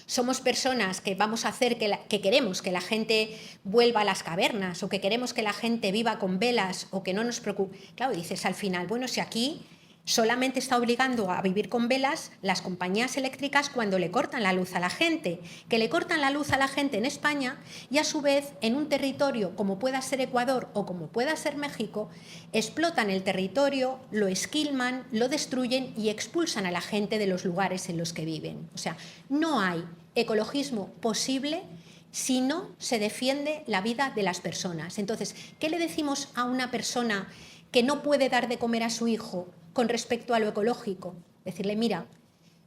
somos personas que vamos a hacer que queremos que la gente vuelva a las cavernas o que queremos que la gente viva con velas o que no nos preocupe. Claro, dices al final, bueno, si aquí solamente está obligando a vivir con velas las compañías eléctricas cuando le cortan la luz a la gente, que le cortan la luz a la gente en España y a su vez en un territorio como pueda ser Ecuador o como pueda ser México, explotan el territorio, lo esquilman, lo destruyen y expulsan a la gente de los lugares en los que viven. O sea, no hay ecologismo posible si no se defiende la vida de las personas. Entonces, ¿qué le decimos a una persona que no puede dar de comer a su hijo con respecto a lo ecológico? Decirle, mira,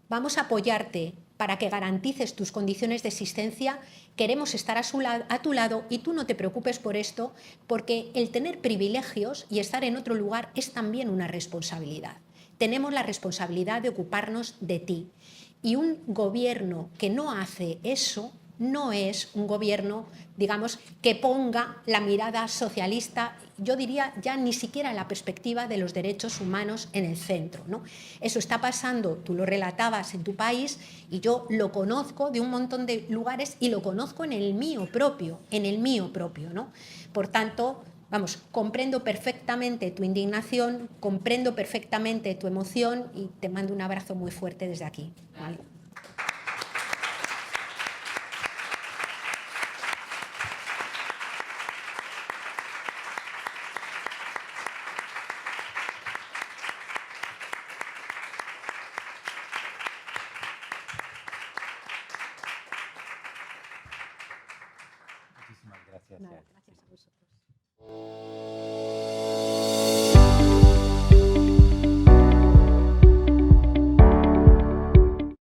vamos a apoyarte para que garantices tus condiciones de existencia, queremos estar a tu lado y tú no te preocupes por esto, porque el tener privilegios y estar en otro lugar es también una responsabilidad. Tenemos la responsabilidad de ocuparnos de ti. Y un gobierno que no hace eso no es un gobierno, digamos, que ponga la mirada socialista, yo diría ya ni siquiera la perspectiva de los derechos humanos en el centro, ¿no? Eso está pasando, tú lo relatabas en tu país y yo lo conozco de un montón de lugares y lo conozco en el mío propio, ¿no? Por tanto, vamos, comprendo perfectamente tu indignación, comprendo perfectamente tu emoción y te mando un abrazo muy fuerte desde aquí, ¿vale? Muchísimas gracias. Nada, gracias a vosotros.